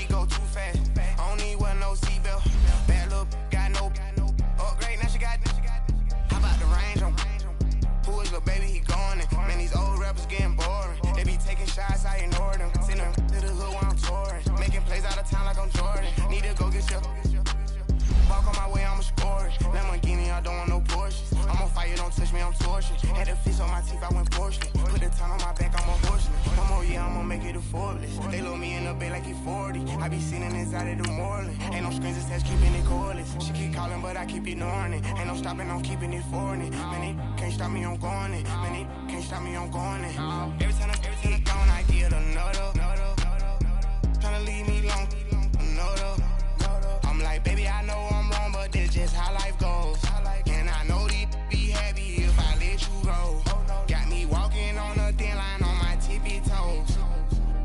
go too fast. I don't need wear no seatbelt. Bad little got no upgrade. Now she got. How about the range on? Who is little baby? He going in. Man, these old rappers getting boring. They be taking shots, I ignore them. Send them to the hood while I'm touring. Making plays out of town like I'm Jordan. Need to go get your. Walk on my way, I'ma score it. Lamborghini, I don't want no Porsches. I'm on fire, don't touch me, I'm torching. Had the fish on my teeth, I went porcelain. Put the ton on my back, I'm a horseman. One more year, I'ma make it a Forbes. They load me in the bed like he 40. I be sitting inside of the Moreland. Ain't no strings attached, keeping it cordless. She keep calling, but I keep ignoring it. Ain't no stopping, I'm keeping it for it. Man, they can't stop me, I'm going it. Man, they can't stop me, I'm going it. Every time I gone, I get another. Tryna leave me long, another. I'm like, baby, I know I'm wrong, but that's just how life goes. And I know these be happy if I let you go. Got me walking on a thin line on my tippy toes.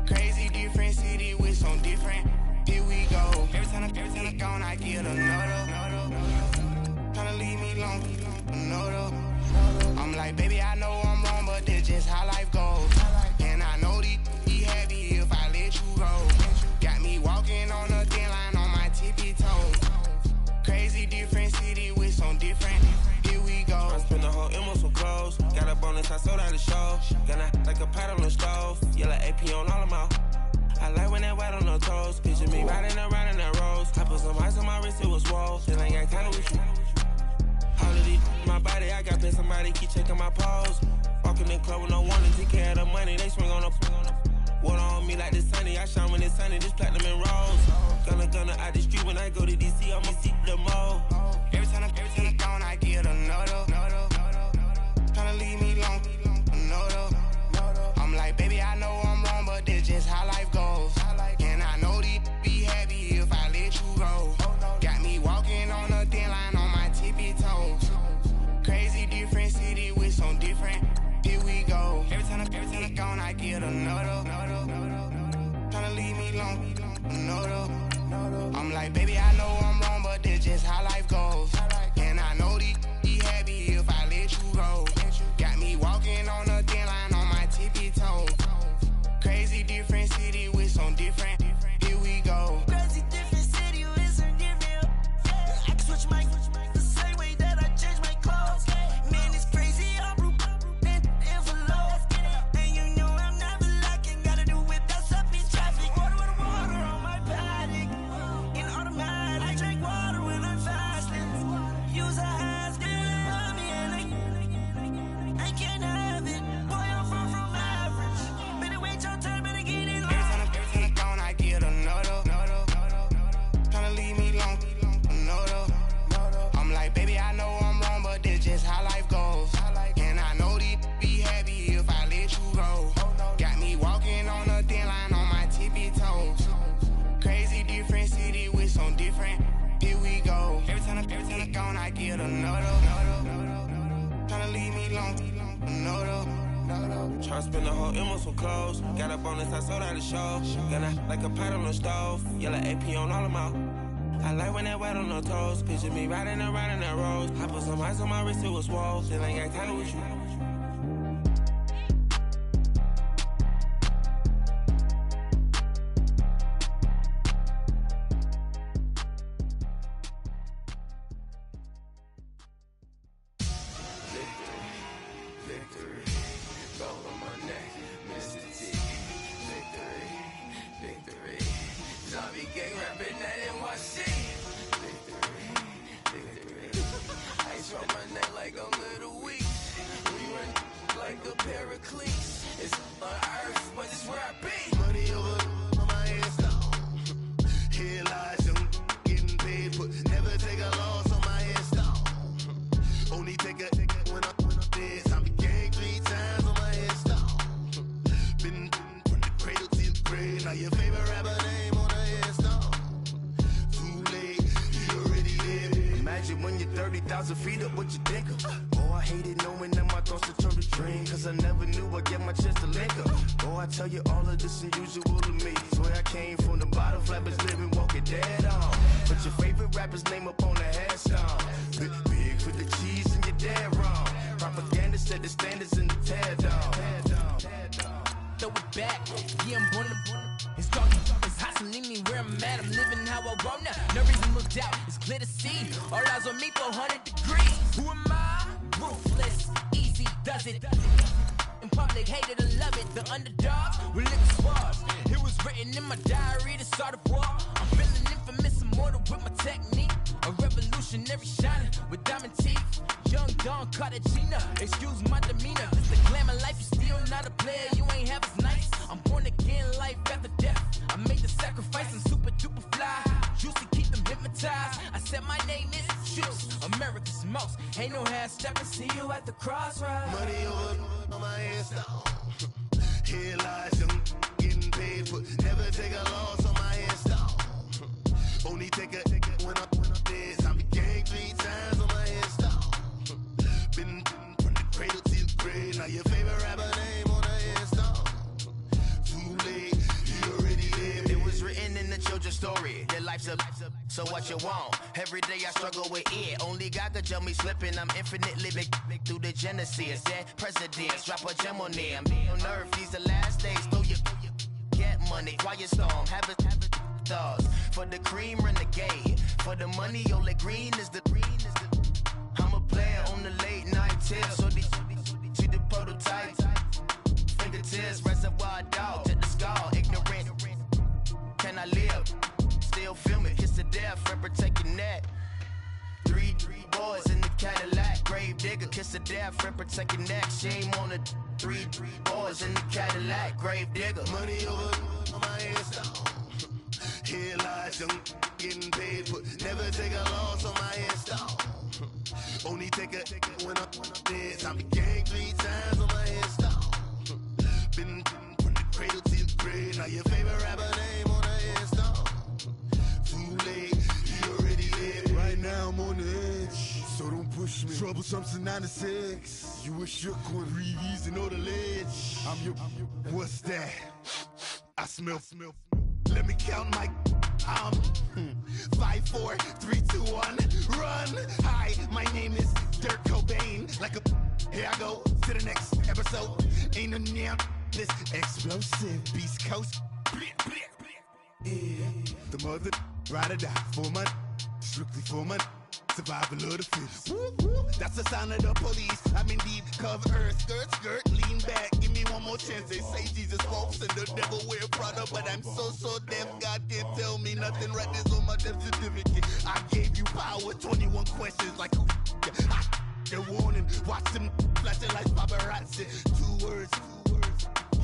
Crazy different city with some different. Here we go. Every time I gone, I get another. Tryna leave me long, another. I'm like, baby, I know I'm wrong, but that's just how life goes. And I know these be happy if I let you go. Got me walking on a thin line on my tippy toes. Crazy different city with some different. Here we go. I spent the whole M on some clothes. Got up on this, I sold out the show. Gonna like a pot on the stove. Yellow AP on all of my. I like when that white on the toes. Picture me riding around in that rose. I put some ice on my wrist, it was swole. Still ain't got time with you. All of these, my body, I got been somebody keep checking my pose. Walking in club with no warning, take care of the money. They swing on the. Water on me like the sunny, I shine when it's sunny, this platinum and rose. Gonna out the street when I go to DC, I'ma see the mall. Every time I gone, I get another. Tryna leave me long, another. I'm like, baby, I know I'm wrong, but that's just how life goes. And I know these be happy if I let you go. Got me walking on a thin line on my tippy toes. Crazy different city with some different. Here we go. Every time I gone, I get another. Tryna leave me long, another. I'm like, baby, I know I'm wrong, but that's just how life goes. And I know these be happy if I let you go. Got me walking on a thin line on my tippy toes. Crazy different city with some different. Here we go. Crazy different city with some different. I can switch my the same way that I change my clothes. Man, it's crazy. I'm envelope. And you know I'm never lacking. Gotta do it, that's up in traffic. Water on my paddock. In automatic. I drink water when I'm fasting. Use a has on me and I can't have it. Boy, I'm far from average. Better wait your turn, better get in line. Every time I gone, I get another. Tryna leave me long, another. I'm like, baby, I know I'm wrong, but that's just how life goes. And I know these be happy if I let you go. Got me walking on a thin line on my tippy toes. Crazy different city with some different. Here we go. Every time I gone, I get another. Tryna leave me long, another. Tryna spend the whole M on some clothes. Got up on this, I sold out the show. Gonna like a pot on the stove. Yellow AP on all of my. I like when that white on the toes. Picture me riding around in that rose. I put some ice on my wrist, it was swole. Still ain't got time with you. Throw it back, yeah, I'm born to. It's dark, it's hot, so leave me where I'm corona. No reason looked out, it's clear to see. All eyes on me, 400 degrees. Who am I? Ruthless, easy does it. In public, hated and love it. The underdogs will lick the spars. It was written in my diary to start a war. I'm feeling infamous, immortal with my technique. A revolutionary shining with diamond teeth. Young Don Cartagena, excuse my demeanor. This the glamour life, you still not a player. You ain't half as nice. I'm born again, life after death. I made the sacrifice, I'm super duper fly. Used to keep them hypnotized. I said my name is Juice, America's most. Ain't no half stepping. See you at the crossroads. Money over on my hands down. Here lies young getting paid for. Never take a loss on my hands down. Only take a when I'm dead. I be gang 3 times on my hands down. Been from the cradle to the grave. Now your favorite rapper name on the hands down. Too late, you already lived. It was written in the children's story. Their life's a so what you want? Every day I struggle with it. Only God could jump me slipping. I'm infinitely big through the genesis. Dead presidents, drop a gem on them. On earth, these the last days. Throw your get money, quiet storm. Have a thoughts for the cream renegade. For the money, Ole Green is the. I'm a player on the late night tip. So these the prototype. Fingertips, reservoir dog to the skull. Ignorant. Can I live? Still film it, kiss to death, friend protect your neck. Three boys in the Cadillac, grave digger, kiss to death, friend protect your neck. Shame on the three boys in the Cadillac, grave digger. Money over on my hands down. Here lies young getting paid for. Never take a loss on my hands down. Only take a when I'm dead. I be gang 3 times on my hands down. Been from the cradle to the grave. Now your favorite rapper name on the hands down. Too late, you already lived. Right now I'm on the edge, so don't push me. Troublesome to 96. You a shook one, breathe easy, know the ledge. I'm your, what's that? I smell. Let me count my. 5, 4, 3, 2, 1, run. Hi, my name is Dirk Cobain. Like a. Here I go to the next episode. Ain't no damn this explosive Beast Coast. Yeah. The mother ride or die for money, strictly for money. Survival of the fittest. That's the sign of the police. I'm indeed cover earth, skirt, lean back. Give me one more chance. They say Jesus walks and the devil wear Prada, but I'm so deaf. God can't tell me nothing. Right this on my death certificate. I gave you power. 21 questions like who? The warning. Watch them flashing like paparazzi. 2 words.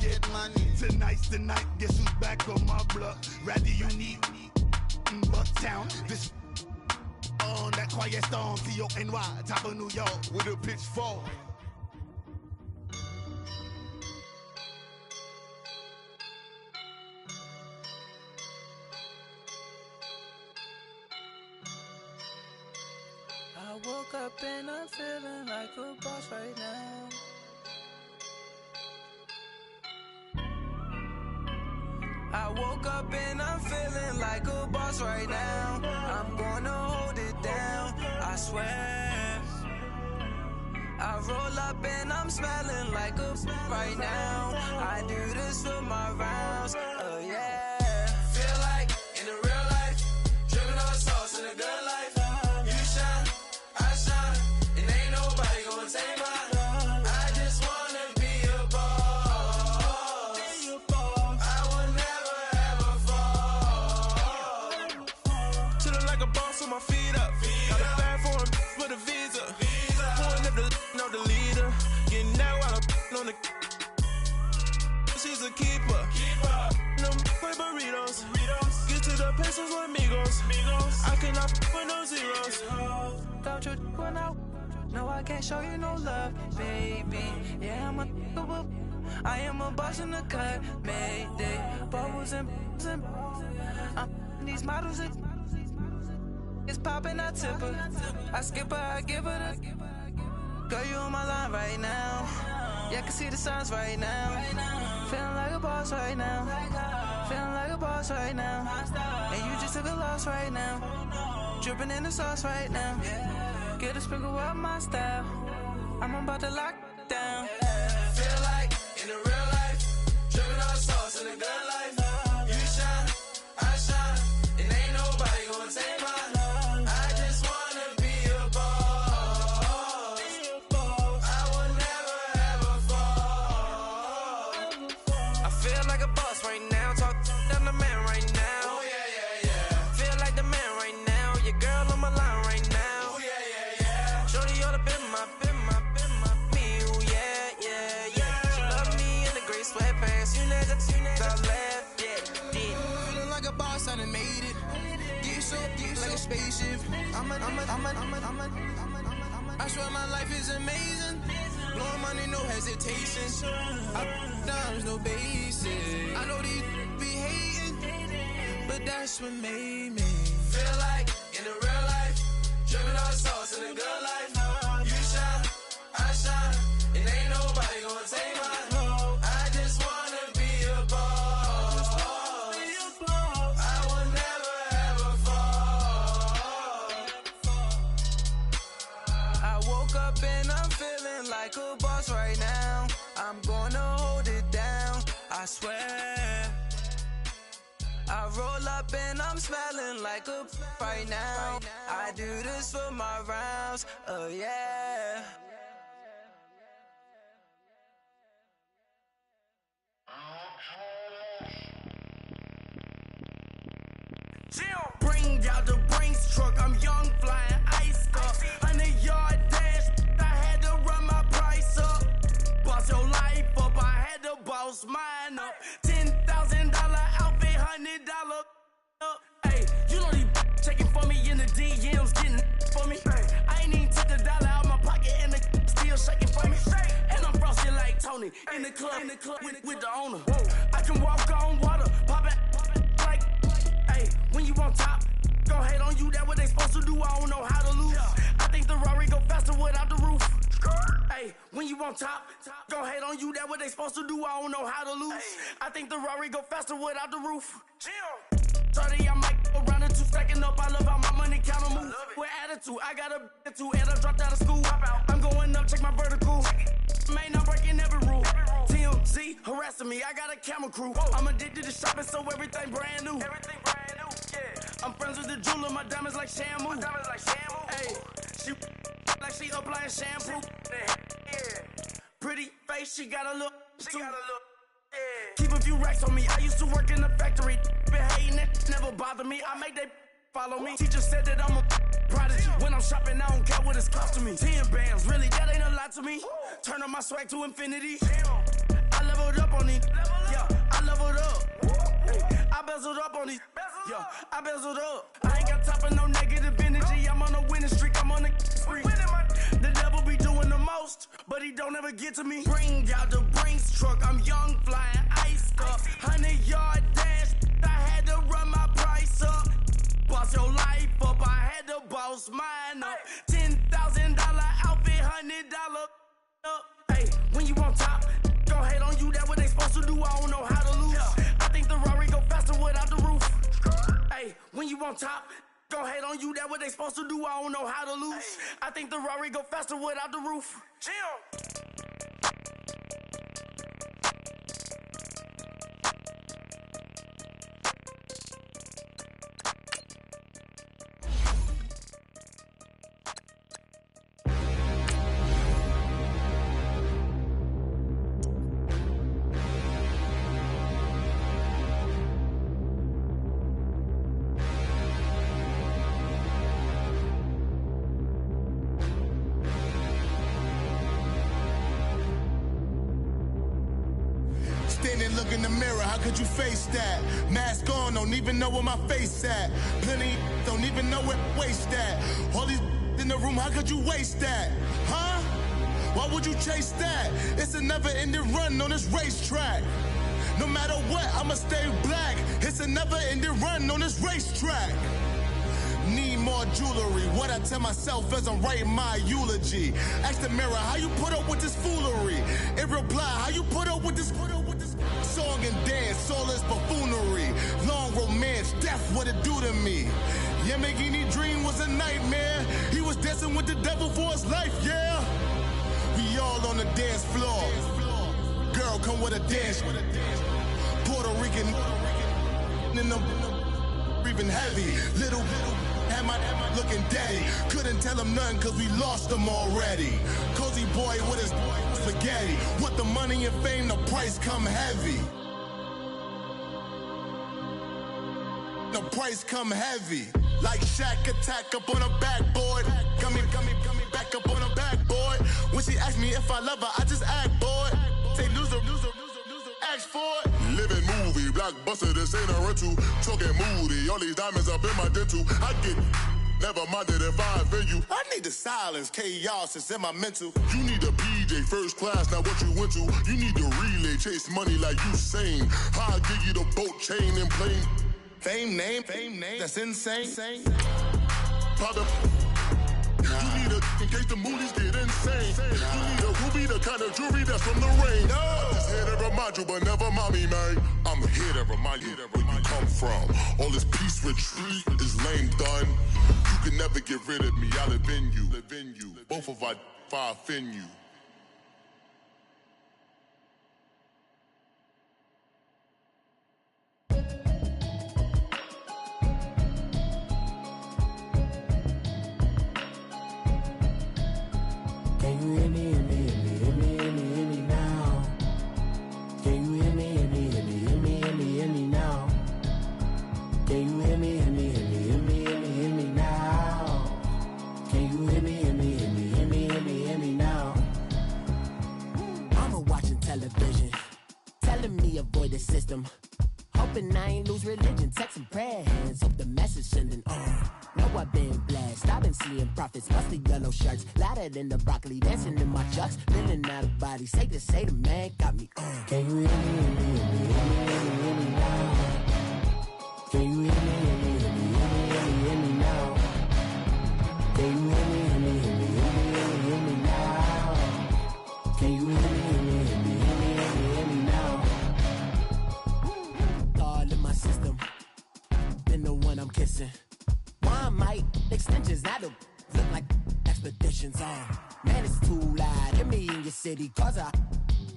Get money. Tonight's the night. Guess who's back on my block? Rather unique. Bucktown. This. On that quiet storm, T-O-N-Y, top of New York, with a pitchfork. I woke up and I'm feeling like a boss right now. I woke up and I'm feeling like a boss right now. I'm gonna hold it down, I swear. I roll up and I'm smelling like a right now. I do this for my rounds, yeah. Feel like in the real life, dripping on sauce in the good life. You shine, I shine, and ain't nobody gonna take mine. I just wanna be a boss. I will never ever fall. Chillin' like a boss with my feet up. Got a bag for him with a visa. Pulling up the know the leader. Getting that while I'm on the. She's a keeper. No with burritos. Get to the pesos with amigos. I cannot with no zeros. Don't you when no, I can't show you no love, baby. Yeah, I am a boss in the cut, Mayday. Bubbles and I'm these models. It's popping, I tip her. I skip her, I give her the. Girl, you on my line right now. Yeah, I can see the signs right now. Feeling like a boss right now. Feeling like a boss right now. And you just took a loss right now. Dripping in the sauce right now. Get a sprinkle up my style. I'm about to lock down. Feel like in the real life, dripping on sauce in the good life. You shine, I shine, and ain't nobody Top left, yeah. Feeling like a boss, I done made it. Get so like a spaceship. I swear my life is amazing. Blowing money, no hesitation. There's no basic. I know these be hating, but that's what made me feel like in the real life. Dripping all the sauce in the good life. You shine, I shine, and ain't nobody gonna take mine. I just wanna be a boss. I will never ever fall. I woke up and I'm feeling like a boss right now. I'm gonna hold it down, I swear. I roll up and I'm smelling like a right now. I do this for my rounds, oh yeah. Bring out the Brinks truck, I'm young, flying ice up. 100-yard dash, I had to run my price up. Boss your life up, I had to boss mine up. $10,000 outfit, $100 up. Hey, you know these checking for me in the DMs, getting for me. I ain't even took a dollar out my pocket and the still shaking for me. And I'm frosty like Tony in the club with the owner. I can walk on water, pop it like, hey, when you on top, gon' hate on you, that what they supposed to do, I don't know how to lose. I think the Rari go faster without the roof. Hey, when you on top, gon' hate on you, that what they supposed to do, I don't know how to lose. I think the Rari go faster without the roof. 30, I might go around and two stacking up. I love how my money counter move. With attitude, I got a attitude, and I dropped out of school. I'm going up, check my vertical. Man, I'm breaking every rule. TMZ harassing me, I got a camera crew. I'm addicted to shopping, so everything brand new. I'm friends with the jeweler, my diamonds like Shamu. Hey, she like she applying shampoo. Pretty face, she got a look. Keep a few racks on me. I used to work in the factory. Been hating it, never bother me. I make they follow me. Teacher said that I'm a prodigy. When I'm shopping, I don't care what it's costing me. 10 bands, really, that ain't a lot to me. Turn on my swag to infinity. I leveled up on these. Yeah, I leveled up. I bezeled up on these. Yeah, I bezeled up. I ain't got time for no negative energy. I'm on a winning streak. I'm on a spree. The devil be doing the most, but he don't ever get to me. Bring out the Brinks truck. I'm young, flying ice up. 100-yard dash. I had to run my price up. Boss your life up. I had to boss mine up. $10,000 outfit, $100 up. Hey, when you on top, gon' hate on you. That what they supposed to do. I don't know how to lose. I think the Rari go faster without the roof. Hey, when you on top, gon' hate on you. That what they supposed to do. I don't know how to lose. I think the Rari go faster without the roof. Look in the mirror, how could you face that? Mask on, don't even know where my face at. Plenty don't even know where waist at. All these in the room, how could you waste that? Huh? Why would you chase that? It's a never-ending run on this racetrack. No matter what, I'ma stay black. It's a never-ending run on this racetrack. Need more jewelry. What I tell myself as I'm writing my eulogy. Ask the mirror, how you put up with this foolery? It reply, how you put up with this song and dance, soulless buffoonery. Long romance, death, what it do to me? Yamagini dream was a nightmare. He was dancing with the devil for his life, yeah. We all on the dance floor. Girl, come with a dance. Puerto Rican in the breathing heavy. Little had my looking daddy. Couldn't tell him nothing cause we lost him already. Cozy boy with his spaghetti. With the money and fame, the price come heavy. The price come heavy. Like Shaq attack up on a backboard. Coming back up on a backboard. When she asked me if I love her, I just act bored. Say loser, PS4. Living movie, blockbuster, this ain't a rental. Talking moody, all these diamonds up in my dental. I get never minded if I offend you. I need the silence, chaos is in my mental. You need a PJ first class, not what you went to. You need to relay, chase money like you sane. I'll give you the boat chain and plane. Fame name, that's insane. Father, you need a in case the movies get insane. You need a ruby, the kind of jewelry that's from the rain. I'm just here to remind you, but never mind me, man. I'm here to remind you where you come from. All this peace retreat is lame done. You can never get rid of me. I live in you. Both of our fire offend you. Can you hear me, hear me, hear me, hear me, hear me, hear me now? Can you hear me, hear me, hear me, hear me, hear me, hear me now? Can you hear me, hear me, hear me, hear me, hear me, hear me now? Can you hear me, hear me, hear me, hear me, hear me, hear me now? Mama watching television, telling me avoid the system. Hoping I ain't lose religion, texting prayer hands, hope the message sending on. Know I've been blessed, I've been seeing prophets, busted yellow shirts, louder than the broccoli, dancing in my chucks, feeling out of body, say the man got me on. Can you hear me, hear me, hear me, hear me, hear me, hear me now? Can you hear me, hear me, hear me, hear me, hear me, hear me now? Can you hear me, hear me, hear me, hear me, hear me, hear me now? Can you hear me, hear me, hear me, hear me, hear me, hear me now? All in my system, been the one I'm kissing. One might extensions that'll look like expeditions on. Man, it's too loud. Hear me in your city, cause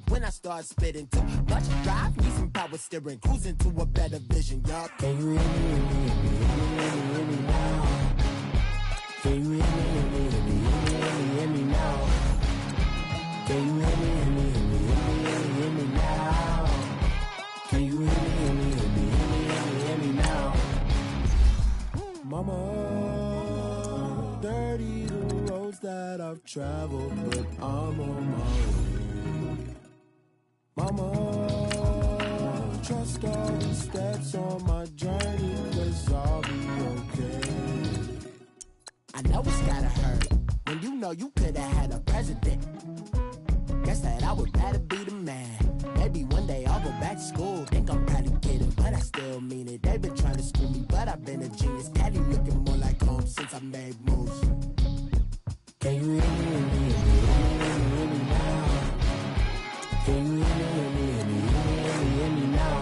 when I start spitting too much drive, need some power steering, cruising to a better vision, y'all. Can you hear me, hear me, hear me, hear me, hear me, hear me now? Can you hear me, hear me, hear me, hear me, hear me, hear me now? Can you hear me, hear me, hear me, hear me, hear me, hear me now? Can you hear me, hear me, hear me, hear me, hear me, hear me now? Mama, dirty the roads that I've traveled, but I'm on my way. Mama, trust all the steps on my journey, 'cause I'll be okay. I know it's gotta hurt when you know you could've had a president. Guess that I would rather be the man. Maybe one day I'll go back to school. Think I'm probably kidding, but I still mean it. They've been trying to screw me, but I've been a genius. Caddy looking more like home since I made moves. Can you hear me, hear me, hear me, hear me, hear me now? Can you hear me, hear me, hear me, hear me, hear me, hear me now?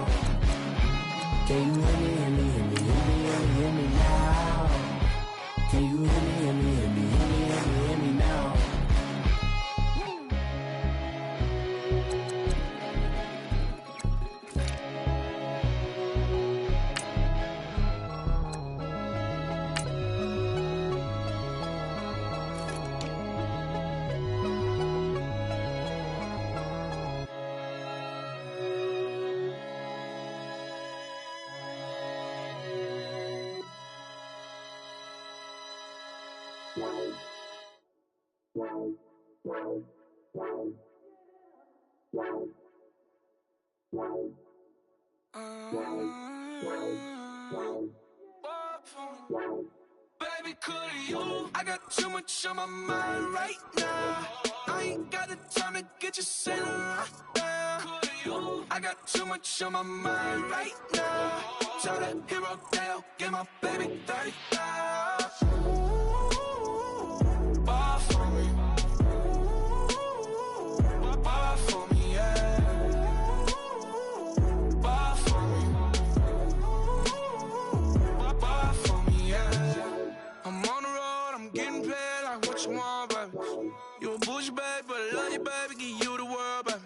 Can you hear me, hear me, hear me, hear me, hear me, hear me now? Can you hear me, hear me, hear me, hear me, hear me, hear me now? Baby, could you? I got too much on my mind right now. I ain't got the time to get you sitting right now. I got too much on my mind right now. Tell that hero Dale, get my baby 30,000. Ball for me. Ball for me, yeah. Ball for me. Ball for me, yeah. I'm on the road, I'm getting paid like what you want, baby. You a bougie, baby, but I love you, baby, give you the world, baby.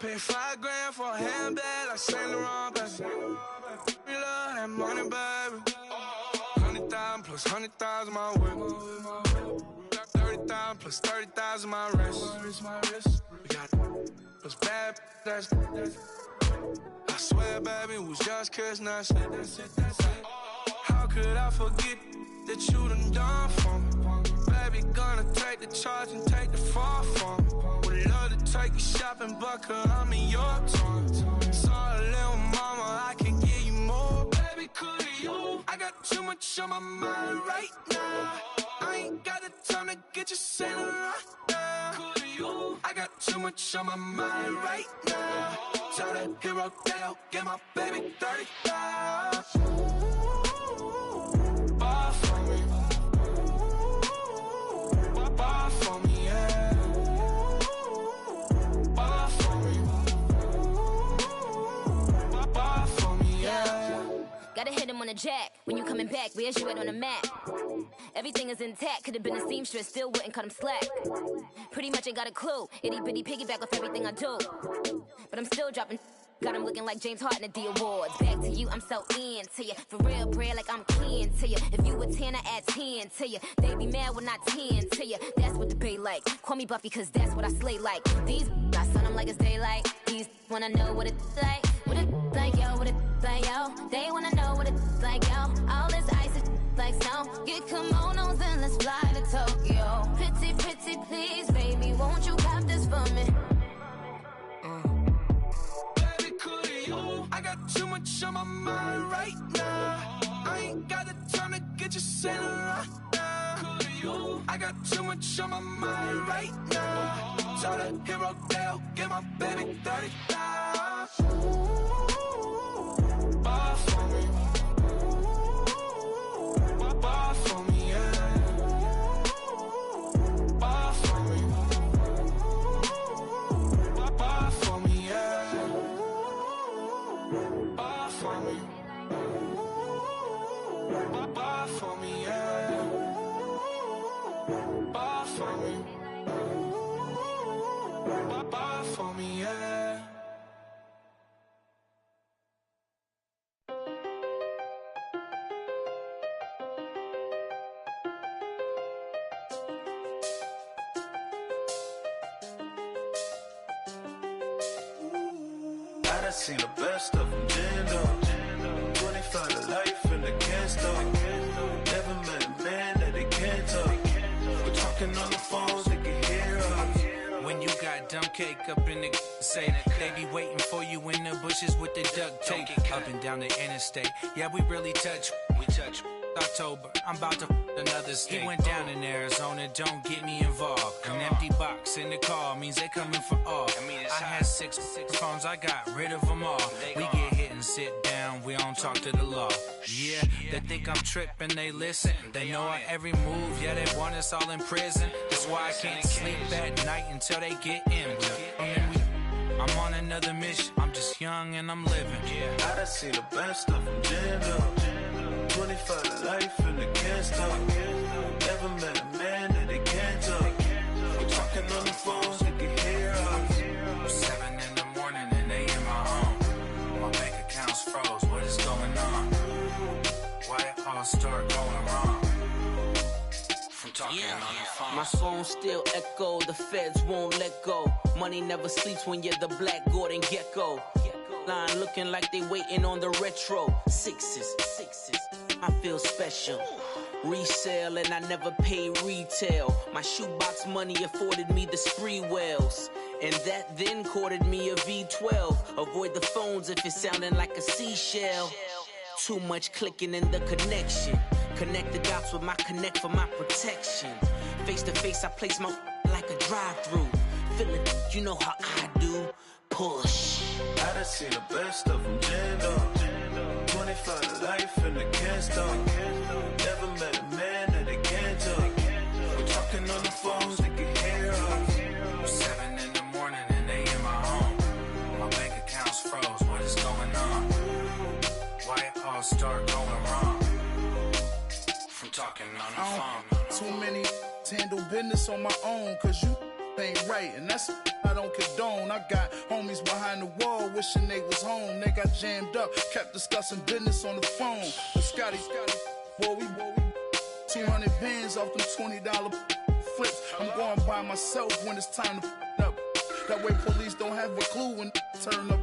Pay $5 grand for a handbag like Saint Laurent, baby. We love that money, baby. 100,000 plus 100,000 my way. 30,000 plus 30,000 my wrist. We got those bad, that's I swear, baby, it was just kiss, that's it. How could I forget that you done for me? Baby, gonna take the charge and take the fall from me. Would love to take you shopping, but I'm in your time. So too much on my mind right now. I ain't got the time to get you sent right now. I got too much on my mind right now. Tell that hero that I'll get my baby 35. Buy for me. Buy for me, yeah. Buy for me. Buy for me, yeah. Gotta hit him on the jack. When you coming back, where's you at on the map? Everything is intact. Could've been a seamstress, still wouldn't cut him slack. Pretty much ain't got a clue. Itty bitty piggyback off everything I do. But I'm still dropping. Got him looking like James Harden at the awards. Back to you, I'm so into you. For real, prayer like I'm keen to you. If you a 10, I add 10 to you. They be mad when I 10 to you. That's what the bay like. Call me Buffy, cause that's what I slay like. These I sun them like it's daylight. These wanna know what it's like. What it like, yo, what it like, yo. They wanna know what it's like, yo. All this ice is like snow. Get kimonos and let's fly to Tokyo. Pretty, pretty, please, baby, won't you cop this for me? I got too much on my mind right now. I ain't got the time to get you sent right now. I got too much on my mind right now. Tell that hero that I'll get my baby 35. Buy for me. Buy for me, yeah. Buy for me. Buy for me, yeah. Buy for me. Buy for me, yeah. Buy for me. Buy for me, yeah. I done seen the best of them, Jando. 25 to life in the can't stop. Never met a man that they can't talk. We're talking on the phones, they can hear us. When you got dumb cake up in the say that they be waiting for you in the bushes with the duct tape up and down the interstate. Yeah, we really touch. We touch. October, I'm about to another state. He went down in Arizona, don't get me involved. An empty box in the car means they coming for all. I had six phones, I got rid of them all. We get hit and sit down, we don't talk to the law. Yeah, they think I'm tripping, they listen. They know our every move, yeah, they want us all in prison. That's why I can't sleep at night until they get in. I'm on another mission, I'm just young and I'm living. I done seen the best of them, Jando. 25 to life and they can't stop. Never met a man that they can't talk. We're talking on the phones, they can hear us. 7 in the morning and they in my home. My bank account's froze, what is going on? Why it all start going wrong? From talking on the phone. My phone still echo, the feds won't let go. Money never sleeps when you're the black Gordon Gecko. Line looking like they waiting on the retro. Sixes. I feel special. Resale and I never pay retail. My shoebox money afforded me the spree wells. And that then courted me a V12. Avoid the phones if it's sounding like a seashell. Too much clicking in the connection. Connect the dots with my connect for my protection. Face to face I place my like a drive-through. Feeling you know how I do. Push. I done seen the best of them, Jando. 25 to life and they can't stop. Never met a man that they can't talk. We're talking on the phones, they can hear us. 7 in the morning and they in my home. My bank account's froze, what is going on? Why it all start going wrong? From talking on the phone. Too many handle business on my own, cause you ain't right, and that's I don't condone. I got homies behind the wall wishing they was home. They got jammed up, kept discussing business on the phone. But Scotty, boy, we 200 bands off them $20 flips. I'm going by myself when it's time to up. That way police don't have a clue when turn up.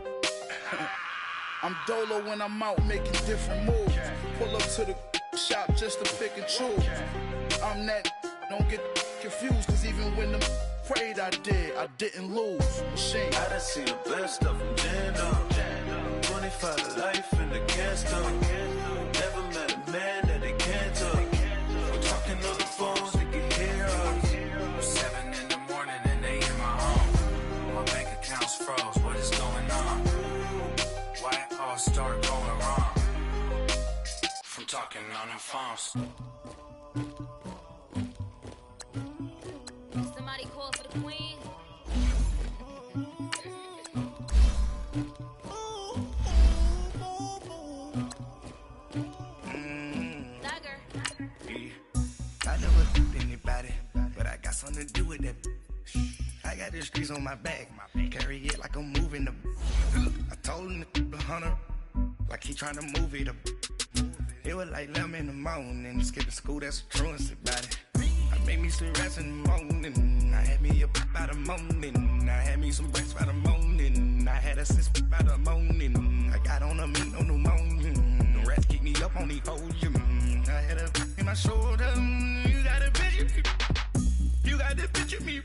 I'm dolo when I'm out making different moves. Pull up to the shop just to pick and choose. I'm that, don't get confused, cause even when them prayed I didn't lose. Machine. I done seen the best of them, Jando. 25 to life and the can't stop. Never met a man that Somebody call for the queen. I never duped anybody, but I got something to do with that. I got the streets on my back, carry it like I'm moving the. I told him the hunter, like he trying to move it up. It was like 11 in the morning, skipping school, that's the truancy about it. I made me some rats in the morning, I had me up by the morning, I had me some breaks by the morning, I had a sis by the morning, I got on a meat on the morning, the rats keep me up on the podium, I had a in my shoulder, you got a picture, you got the picture me,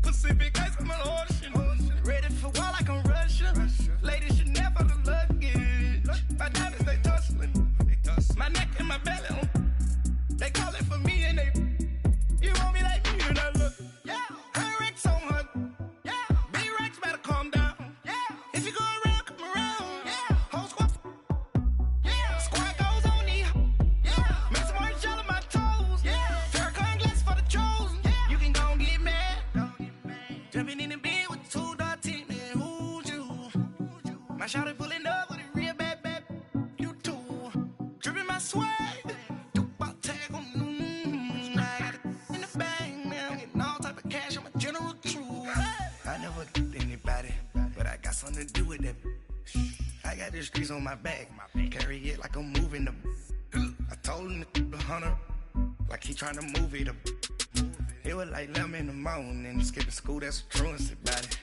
Pacific ice on my ocean, ready for war like I'm Russia, ladies should never look luggage, my diamonds they tussling, my neck and my belly on, they call it for me and they, you want me like me and I look, yeah, her Rex on her, yeah, B-Rex better calm down, yeah, if you go around, come around, yeah, whole squad, yeah, squad goes on me, yeah, make some orange gel on my toes, yeah, Farrakhan glass for the chosen, yeah, you can go and get mad, jumping in the bed with 2 dark teeth, man, who's you, my shawty pulling up with a real bad, you too, dripping my swag, I never duped anybody, but I got something to do with that. I got the streets on my back, carry it like I'm moving the. I told him the hunter, like he trying to move it up. It was like 11 in the morning, skipping school, that's the truancy about it.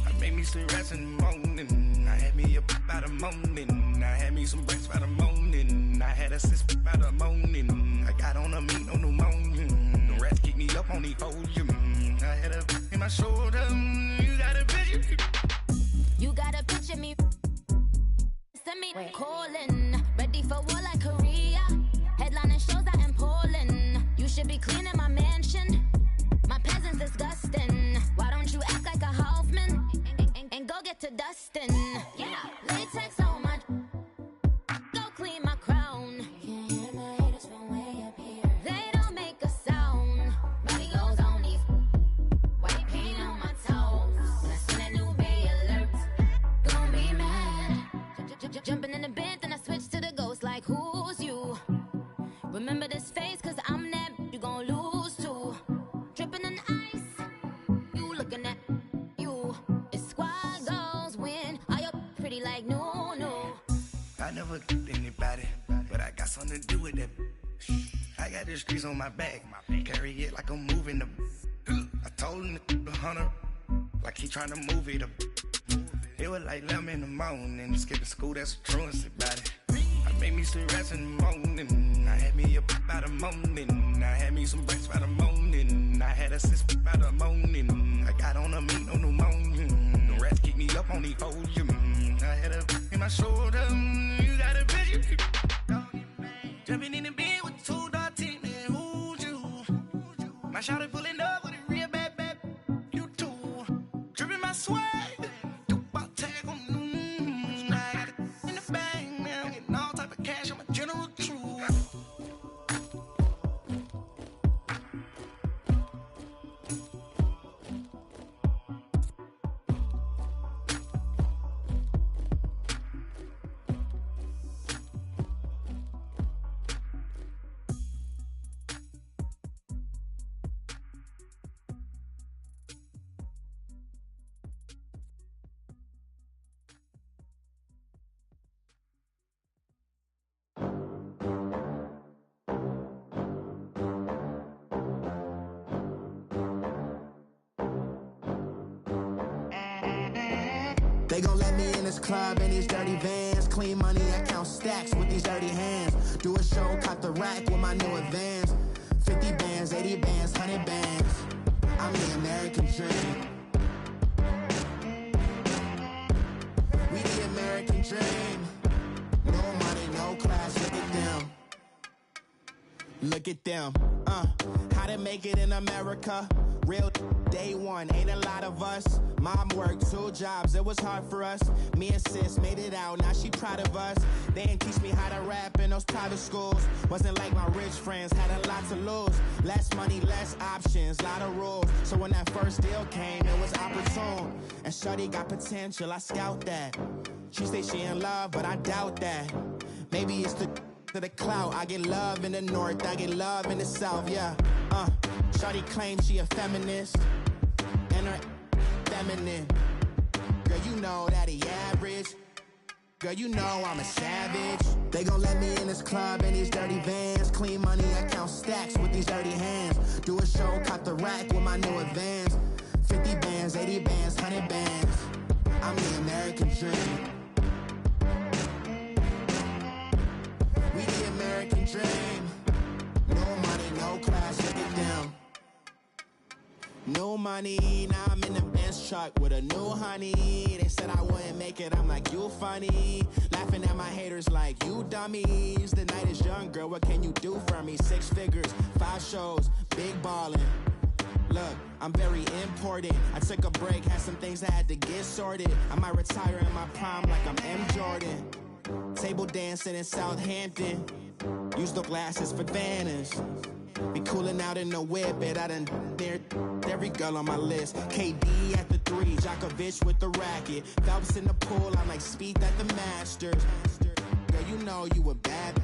I made me some rats in the morning, I had me up by the morning, I had me some breaks by the morning, I had a sis by the morning, I got on a meat on the morning, the rats keep me up on the podium, I had a in my shoulder, you got a picture. You got a picture me. Send me calling, ready for war like Korea. Headlining shows out in Poland. You should be cleaning my mansion. My peasants disgusting. Why don't you act like a Hoffman and go get to dustin'? Yeah, latex on my. Go clean my crown. You can hear my haters from way up here. They don't make a sound. Body goes on these. White paint on my toes. When I see that new Bay alert, gon' be mad. Jumping in the bed, then I switch to the ghost like who's you? Remember this face, cause I'm that you gon' lose too. Dripping in ice, you looking at you. It's squad goals win. Are you pretty like no? I never duped anybody, but I got something to do with that. I got the streets on my back, carry it like I'm moving the. I told him the hunter, like he trying to move it up. It was like 11 in the morning, skipping school, that's the truancy about it. I made me some rats in the morning, I had me up by the morning, I had me some breaks by the morning, I had a sis by the morning, I got on a meat on the morning, the rats keep me up on the podium, I had a in my shoulder, you got a picture. Jumping in the bed with 2 dark teeth, man, who's you? My shawty pulling up with a real bad, you too, dripping my swag. They gon' let me in this club in these dirty vans. Clean money, I count stacks with these dirty hands. Do a show, cut the rack with my new advance. 50 bands, 80 bands, 100 bands. I'm the American dream. We the American dream. No money, no class, look at them. Look at them, how to make it in America. Real day one, ain't a lot of us. Mom worked 2 jobs, it was hard for us. Me and sis made it out, now she proud of us. They didn't teach me how to rap in those private schools. Wasn't like my rich friends, had a lot to lose. Less money, less options, lot of rules. So when that first deal came, it was opportune. And shorty got potential, I scout that. She say she in love, but I doubt that. Maybe it's to the clout. I get love in the north, I get love in the south, yeah. Shorty claims she a feminist, and her feminine. Girl, you know that he average. Girl, you know I'm a savage. They gon' let me in this club in these dirty vans. Clean money, I count stacks with these dirty hands. Do a show, caught the rack with my new advance. 50 bands, 80 bands, 100 bands. I'm the American dream. We the American dream. No money, no class, look at them. No money, now I'm in the Benz truck with a new honey. They said I wouldn't make it, I'm like, you funny. Laughing at my haters like, you dummies. The night is young, girl, what can you do for me? 6 figures, 5 shows, big ballin'. Look, I'm very important. I took a break, had some things I had to get sorted. I might retire in my prime like I'm M. Jordan. Table dancing in Southampton. Use the glasses for banners. Be cooling out in the whip, but I done near every girl on my list. KD at the 3, Djokovic with the racket. Phelps in the pool, I'm like Speed at the Masters. Girl, you know you a bad.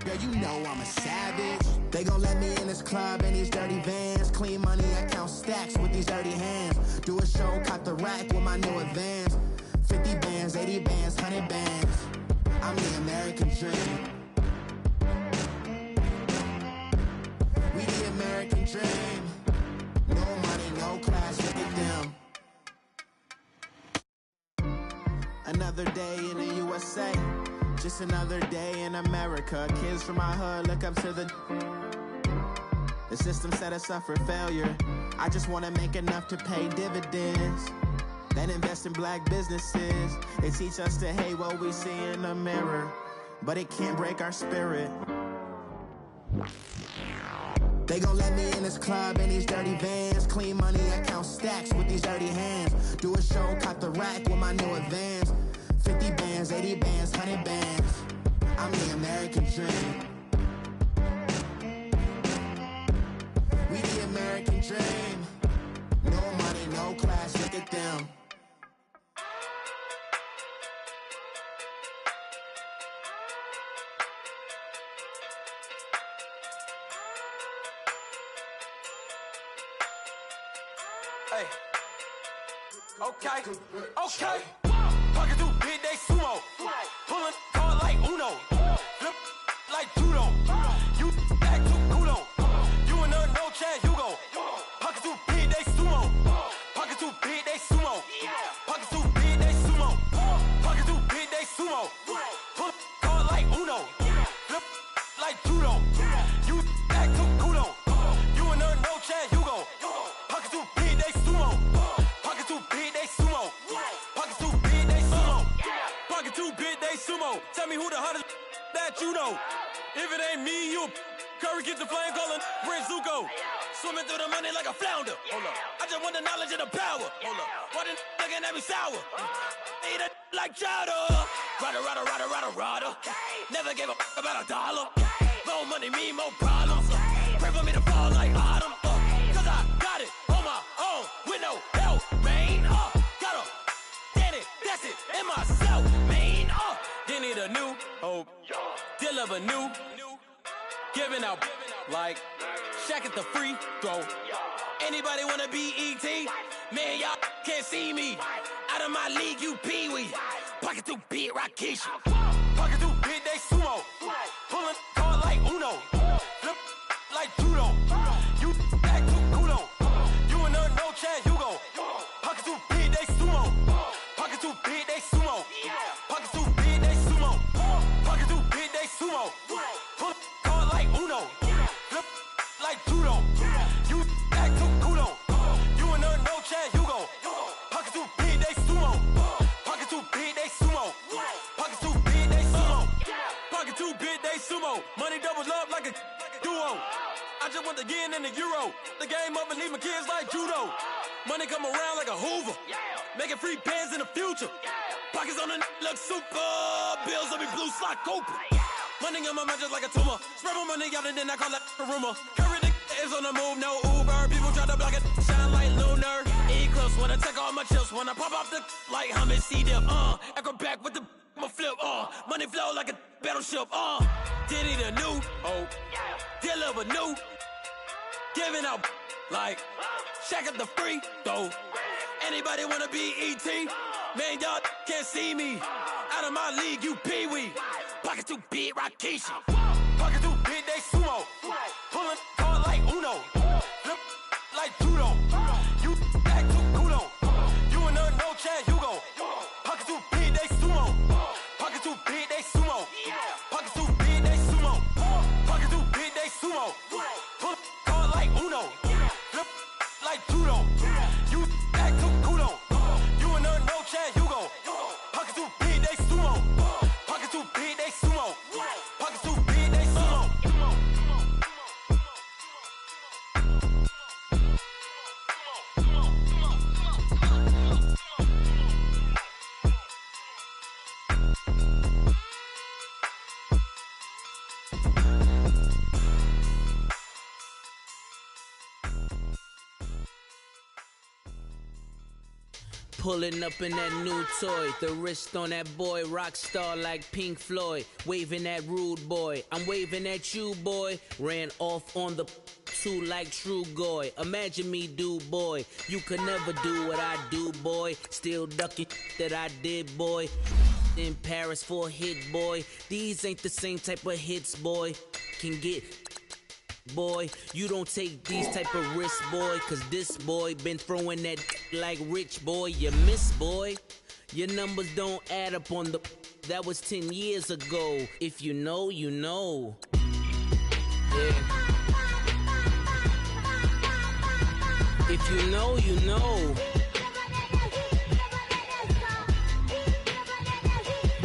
Girl, you know I'm a savage. They gon' let me in this club in these dirty vans. Clean money, I count stacks with these dirty hands. Do a show, caught the rack with my new advance. 50 bands, 80 bands, 100 bands. I'm the American dream. We the American dream. No money, no class, look at them. Another day in the USA. Just another day in America. Kids from my hood look up to the system set us up for failure. I just wanna make enough to pay dividends, then invest in black businesses. They teach us to hate what we see in the mirror, but it can't break our spirit. They gon' let me in this club in these dirty vans. Clean money, I count stacks with these dirty hands. Do a show, caught the rack with my new advance. 50 bands, 80 bands, 100 bands. I'm the American dream. We the American dream. No money, no class, look at them. Hey. Okay. Pocket too big, they sumo. Pulling card like Uno. Flip like judo. You back to kudo. You and her no Chad Hugo. Pocket too big, they sumo. Pocket too big, they sumo. Pocket too big, they sumo. Pocket too big, they sumo. Pull card like Uno. Flip like judo. You back to kudo. You and her no Chad Hugo. Pocket too big, they sumo. Pocket too big, they sumo. Pocket too big, they sumo. Pocket too big, they sumo. Tell me who the hottest that you know. If it ain't me, you Curry get the flame calling Prince Zuko. Swimming through the money like a flounder. Hold up. I just want the knowledge and the power. Hold up. Why the looking at me sour? Eat it like chowder. Rada. Never gave a about $1. More money, me, more problems. Pray for me to fall like autumn. Cause I got it on my own with no help, man. Gotta get it, that's it, in myself, man. They need a new hope, deliver new, giving out like Shaq at the free throw. Anybody wanna be E.T.? Man, y'all can't see me. Out of my league, you pee-wee. Pocket too big, Rakisha. Pocket too big, they sumo. Pulling card like Uno. Flip like judo. You back to kudo. You and her no Chad Hugo. Pocket too big, they sumo. Pocket too big, they sumo. Pocket too big, they sumo. Pocket too big, they sumo. Pull card like Uno. Flip like judo. You back to kudo. You and her no Chad Hugo. Pocket too big, they sumo. Pocket too big, they sumo. Pocket too big, they sumo. Pocket too big, they sumo. Money doubles up like a duo. I I just want the yen and the euro. The game up and leave my kids like judo. Money come around like a Hoover. Making free bands in the future. Pockets on the look super. Bills on me blue slot Cooper. Money on my mind just like a tumor. Spread my money out and then I call it a rumor. Curry the is on the move, no Uber. People try to block it, shine like lunar. Eclipse when I take all my chips. When I pop off the like hummus, C-dip. Acrobat with the flip. Money flow like a battleship. Diddy the new. Deliver new. Giving out like Shaq at the free throw. Anybody wanna be E.T.? Man, y'all can't see me. Out of my league, you pee-wee. Pocket too big, Rakishi. Pocket too big, they sumo. Pulling card like Uno. Flip like judo. You act too kudo. You and her, no Chad Hugo. Pocket too big, they sumo. Pocket too big, they sumo. Pocket too big, they sumo. Pocket too big, they sumo. Pull card like Uno. Flip like judo. You act too kudo. You and her, no Chad Hugo. Pocket too big, they sumo. Pocket too big, they sumo. Pocket too big, they sumo. Pulling up in that new toy, the wrist on that boy, rock star like Pink Floyd, waving at rude boy, I'm waving at you boy, ran off on the two like true goy, imagine me do boy, you could never do what I do boy, still ducking that I did boy, in Paris for a hit boy, these ain't the same type of hits boy, can get boy, you don't take these type of risks, boy, cause this boy been throwing that like rich boy, you miss, boy. Your numbers don't add up on the, that was 10 years ago. If you know, you know. Yeah. If you know, you know.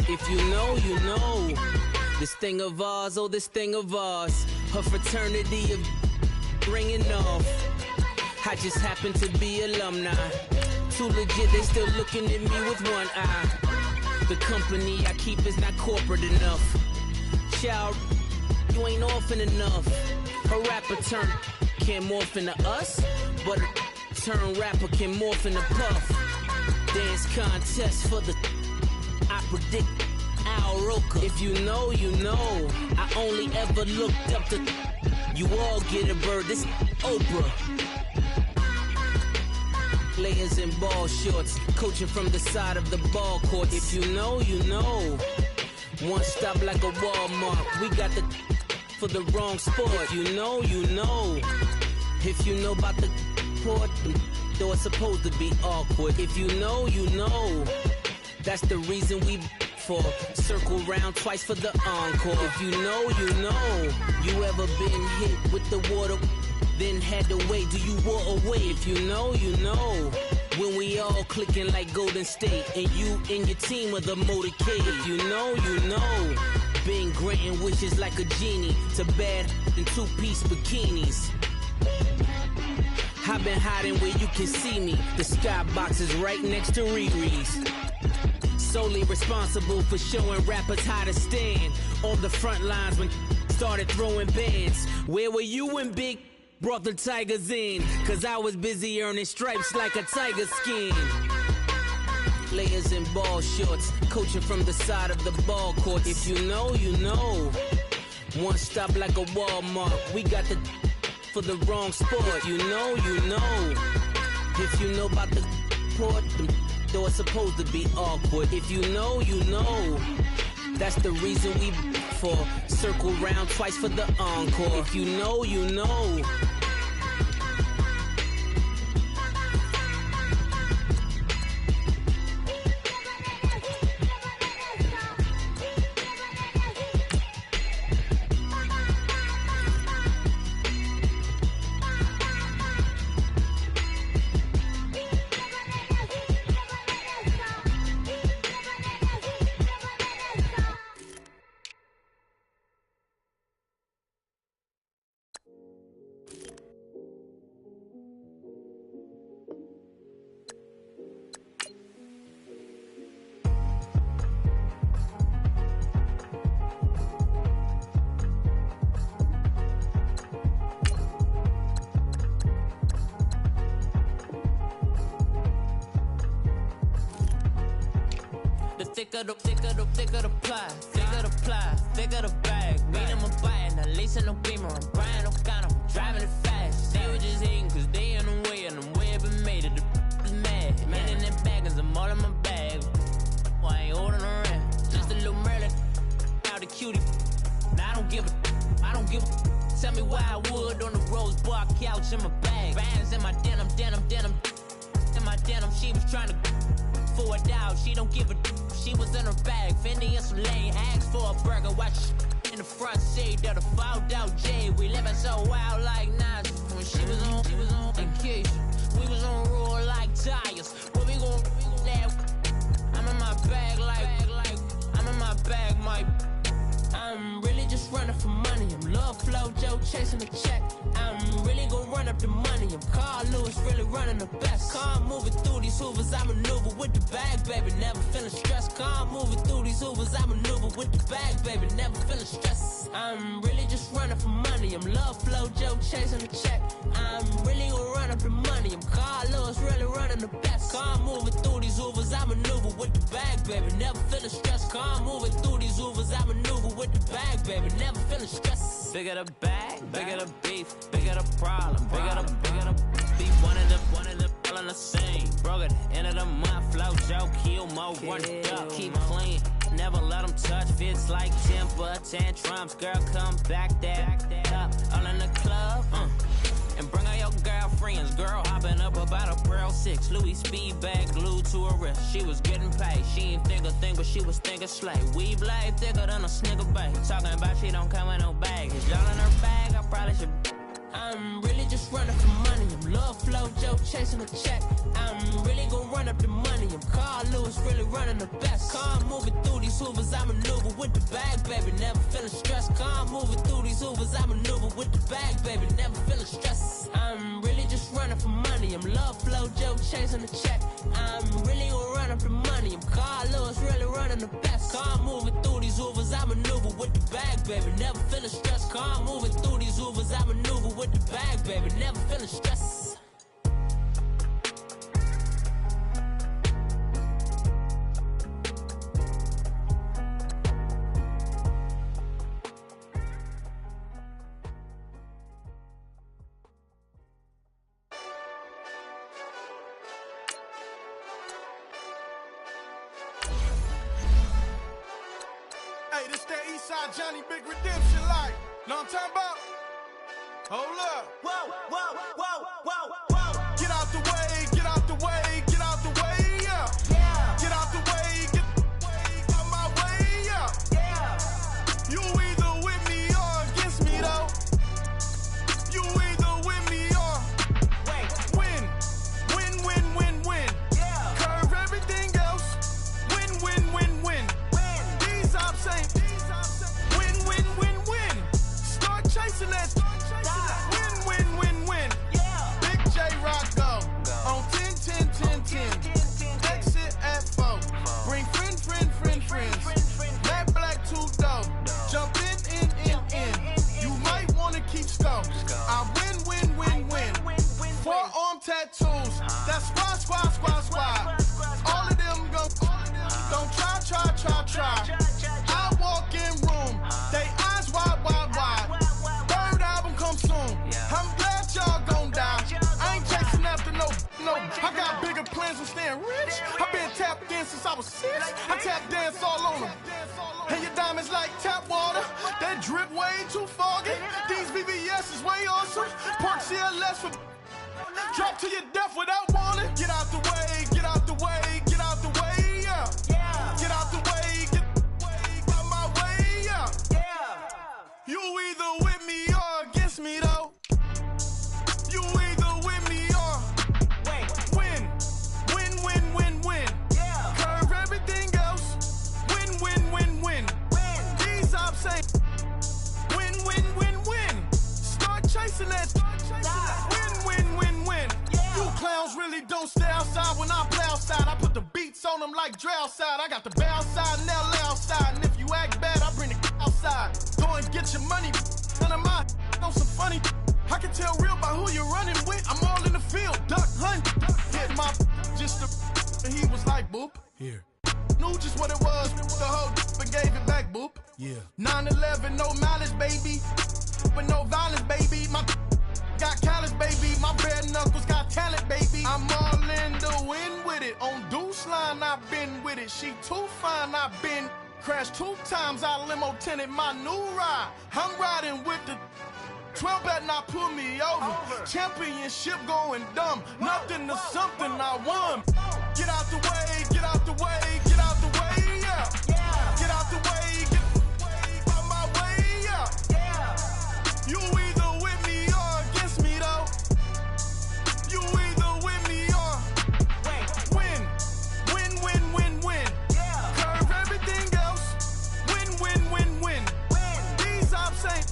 If you know, you know. This thing of ours, oh, this thing of ours. Her fraternity of ringing off. I just happen to be alumni. Too legit, they still looking at me with one eye. The company I keep is not corporate enough. Child, you ain't orphan enough. A rapper turn can't morph into us, but a turn rapper can morph into Puff. Dance contest for the, I predict Al Roker. If you know, you know. I only ever looked up to, you all get a bird, this Oprah. Players in ball shorts, coaching from the side of the ball court. If you know, you know. One stop like a Walmart. We got the for the wrong sport. If you know, you know. If you know about the port, though it's supposed to be awkward. If you know, you know. That's the reason we for circle round twice for the encore. If you know, you know. You ever been hit with the water? Then had to wait, do you walk away? If you know, you know. When we all clicking like Golden State, and you and your team are the motorcade. If you know, you know. Been granting wishes like a genie to bad in two-piece bikinis. I've been hiding where you can see me. The skybox is right next to Riri's. Solely responsible for showing rappers how to stand on the front lines when started throwing bands. Where were you when Big brought the Tigers in? Cause I was busy earning stripes like a tiger skin. Players in ball shorts, coaching from the side of the ball court. If you know, you know. One stop like a Walmart. We got the for the wrong sport. You know, you know. If you know about the port, though it's supposed to be awkward. If you know, you know. That's the reason we for circle round twice for the encore. If you know, you know. thicker the pie, thicker the bag. Meet them a bite, at least in no beamer. I'm Brian O'Connor, driving it fast. They were just hating cause they in the way, and the way I've been made it. The is mad. Man in them baggins, I'm all in my bag. Well, I ain't holding around. Just a little Merlin, out the cutie. Now I don't give a. Tell me why I would on the rose bar couch in my bag. Bands in my denim. In my denim, she was trying to for it out. She don't give a. She was in her bag. Fendi and some lane. Asked for a burger. Watch in the front seat of the fouled out J. We living so wild like Nas. When she was on vacation. We was on roll like tires. Where we gon' laugh? I'm in my bag like I'm in my bag, Mike. I'm really just running for money. I'm Love Flow Joe chasing the check. I'm really gonna run up the money. I'm Carl Lewis, really running the best. Car moving through these hoovers, I maneuver with the bag, baby. Never feeling stressed. Car moving through these hoovers, I maneuver with the bag, baby. Never feeling stressed. I'm really just running for money. I'm Love Flow Joe chasing the check. I'm really gonna run up the money. I'm Carl Lewis, really running the best. Car moving through these hoovers, I maneuver with the bag, baby. Never feeling stressed. Car moving through these hoovers, I maneuver with the bag, baby. Never feeling stressed. Bigger the bag, bigger the beef, bigger the problem, bigger the beef. One of the all in the same. Broke at the end of the month, Flow Joe, kill mo, run it up, keep clean. Never let them touch, fits like temper tantrums. Girl, come back that up, all in the club, and bring all your girlfriends. Girl hopping up about a Pearl 6 Louis speed bag glued to her wrist. She was getting paid. She ain't think a thing, but she was thinking slay. We blade thicker than a snicker bag. Talking about she don't come with no bag. Is y'all in her bag? I probably should. I'm really just running for money. I'm Love Flow Joe chasing a check. I'm really gonna run up the money. I'm Carl Lewis, really running the best. Car moving through these hoovers, I maneuver with the bag, baby. Never feeling stressed. Car moving through these hoovers, I maneuver with the bag, baby. Never feeling stressed. I'm really just running for money. I'm Love Flow Joe chasing the check. I'm really gonna run up the money. I'm Carl Lewis, really running the best. Car moving through these hoovers, I maneuver with the bag, baby. Never feeling stressed. Car moving through these hoovers, I maneuver with the bag, baby. Never feeling stressed. Hey, this that Eastside Johnny Big Redemption like. Know what I'm talking about? Hold up. Whoa. Get out the way, get out the way, get out the way, yeah. Get out the way, get out my way, yeah. You either with me or against me, though. You either with me or win. Curve everything else. Win. These ops ain't win. Start chasing that. Win. Big J Rock go on 10. Exit at 4. Bring friends. Matt Black 2 dope. Jump in. You might wanna keep score. I win. Forearm tattoos. That's squad. All of them go. Don't try. I walk in room. They eyes wide. Third album come soon. I'm glad y'all gon' die. I ain't chasing after no. I got bigger plans than staying rich. I been tapped in since I was 6. I tap dance all on them. And your diamonds like tap water. That drip way too foggy. These BBS is way awesome. Park CLS for drop to your death without warning. Get out the way, yeah. Get out the way, get out my way, yeah. You either with me or against me, though. You either with me or win. Curve everything else. Win. These ops ain't win. Start chasing that. Win. You clowns really don't stay outside when I play outside. I put the beats on them like Dre outside. I got the bay outside and LA outside. And if you act bad, I bring the outside. Go and get your money. None of my on some funny. I can tell real by who you're running with. I'm all in the field. Duck hunt. Hit my just and he was like, boop. Here. knew just what it was. The whole and gave it back, boop. Yeah. 9/11, no malice, baby. But no violence, baby. My got callous, baby. My bare knuckles got talent, baby. I'm all in the wind with it. On Deuce line, I've been with it. She too fine, I've been crashed 2 times. I limo tinted my new ride. I'm riding with the 12 better not pull me over. Championship going dumb. Nothing to something I won. Get out the way, get out the way, get out the way, yeah. Get out the way, get out my way, yeah. You either with me or against me, though. You either with me or win. Win, win, win, win. Curve everything else. Win, win, win, win. These I'm saying.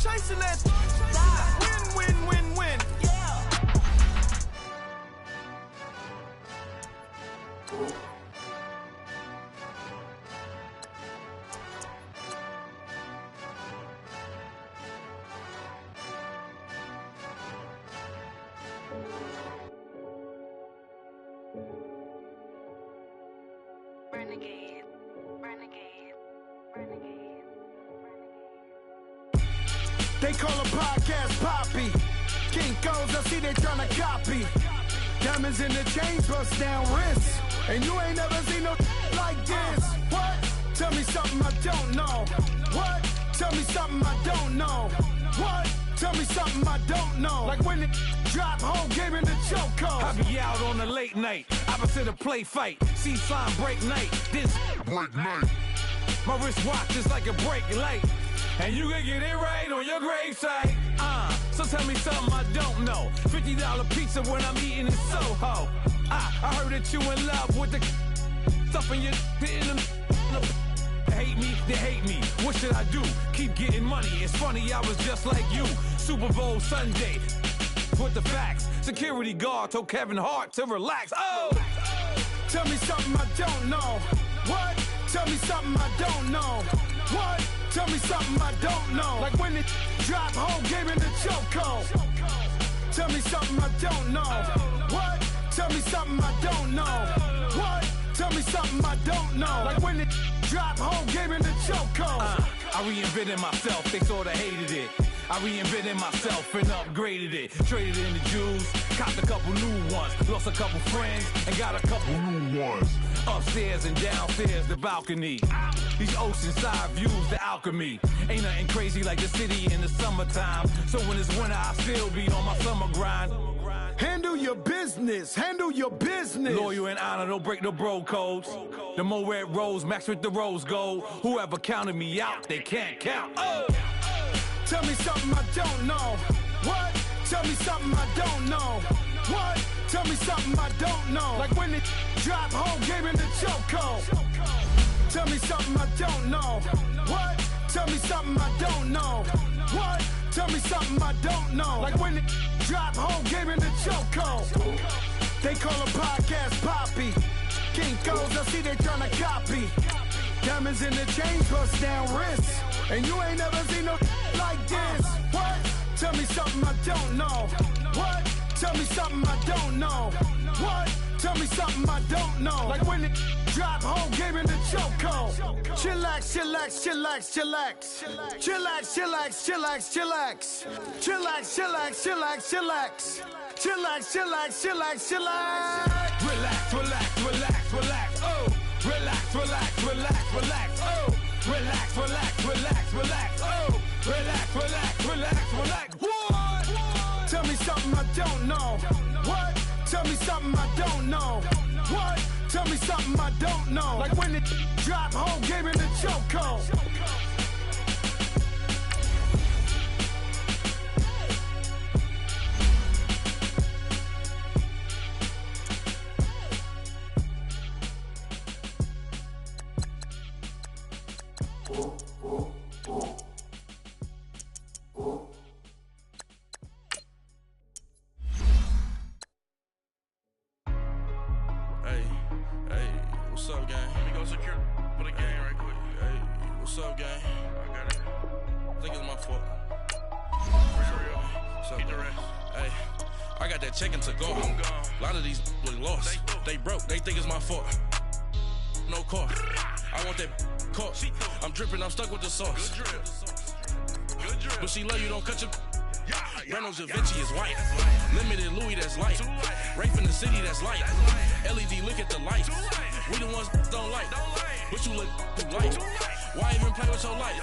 Chasing that win, win, win, win. Yeah. Renegade, renegade, renegade. They call a podcast Poppy. Kinkos, I see they tryna copy. Diamonds in the chains, bust down wrists. And you ain't never seen no like this. What? Tell me something I don't know. What? Tell me something I don't know. What? Tell me something I don't know. Like when it drop, whole game in the chokehold. I be out on a late night, opposite a play fight. See sign break night, this break night. My wristwatch is like a break light. And you can get it right on your gravesite. So tell me something I don't know. $50 pizza when I'm eating in Soho. I heard that you in love with the stuff in your in the hate me, they hate me. What should I do? Keep getting money. It's funny, I was just like you. Super Bowl Sunday. With the facts. Security guard told Kevin Hart to relax. Oh! Tell me something I don't know. What? Tell me something I don't know. What? Tell me something I don't know. Like when it drop, whole game in the chokehold. Tell me something I don't know. What? Tell me something I don't know. What? Tell me something I don't know. Like when it drop, whole game in the chokehold. I reinvented myself, they sorta hated it. I reinvented myself and upgraded it. Traded in the Jews, copped a couple new ones. Lost a couple friends and got a couple new ones. Upstairs and downstairs, the balcony. These oceanside views, the alchemy. Ain't nothing crazy like the city in the summertime. So when it's winter, I still be on my summer grind. Handle your business, handle your business. Loyal and honor, don't break the bro codes. The more red rose, match with the rose gold. Whoever counted me out, they can't count. Oh! Tell me something I don't know. What? Tell me something I don't know. What? Tell me something I don't know. Like when it drop, whole game in the chokehold. Tell me something I don't know. What? Tell me something I don't know. What? Tell me something I don't know. Like when it drop, whole game in the chokehold. They call a podcast Poppy. Kinkos, I see they tryna copy. Diamonds in the chains, bust down wrists. And you ain't never seen no like this. What? Tell me something I don't know. What? Tell me something I don't know. What? Tell me something I don't know. Like when it drop, whole game in the chokehold. Chillax, chillax, chillax, chillax. Chillax, chillax, chillax, chillax. Chillax, chillax, chillax, chillax. Chillax, chillax, chillax, chillax. Relax, relax, relax, relax. Oh! Relax, relax, relax, relax. Oh! Relax, relax, relax, relax. Oh! Relax, relax, relax, relax. What? Tell me something I don't know. What? Tell me something I don't know. What? Tell me something I don't know. Like when it drop, whole game in the chokehold. What's up, gang? Let me go secure for the game right quick. Hey, what's up, gang? I got it. I think it's my fault. What's up, gang? Hey, I got that chicken to go. A lot of these look lost. They broke, they think it's my fault. No car. I want that caught. I'm dripping, I'm stuck with the sauce. But she love you, don't cut your. Reynolds Da Vinci is white. Limited Louis, that's light. Rape in the city, that's light. LED, look at the light. We the ones don't like. But you look too light. Why even play with your life?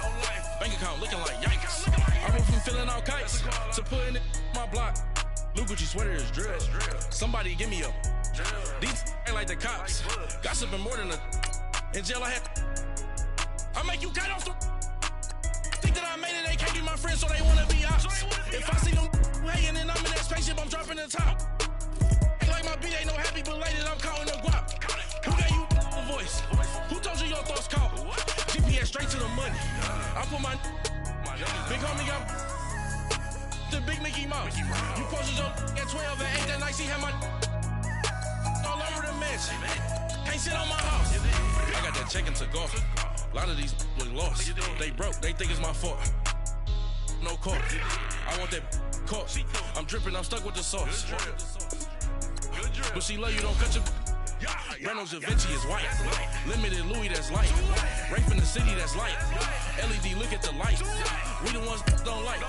Bank account looking like yikes. I went from filling out kites to putting it in my block. New Gucci sweater is drill. Somebody give me a. These ain't like the cops. Gossiping more than a. In jail I had. I make you cut off the. Think that I made it, they can't be my friends, so they wanna be ops. If I see them hating and I'm in that spaceship, I'm dropping the top. Ain't like my beat ain't no happy belated, I'm counting the guap. Who gave you a voice? Who told you your thoughts count? GPS straight to the money. I put my big homie got the big Mickey Mouse. You posted your at 12 and 8 that night, she had my all over the mansion. Can't sit on my house. I got that check into golf. A lot of these look lost. They broke, they think it's my fault. No car. I want that caught. I'm dripping, I'm stuck with the sauce. But she love you, don't cut your. Reynolds Da Vinci is white. Limited Louis, that's light. Rape in the city, that's light. LED, look at the light. We the ones don't like.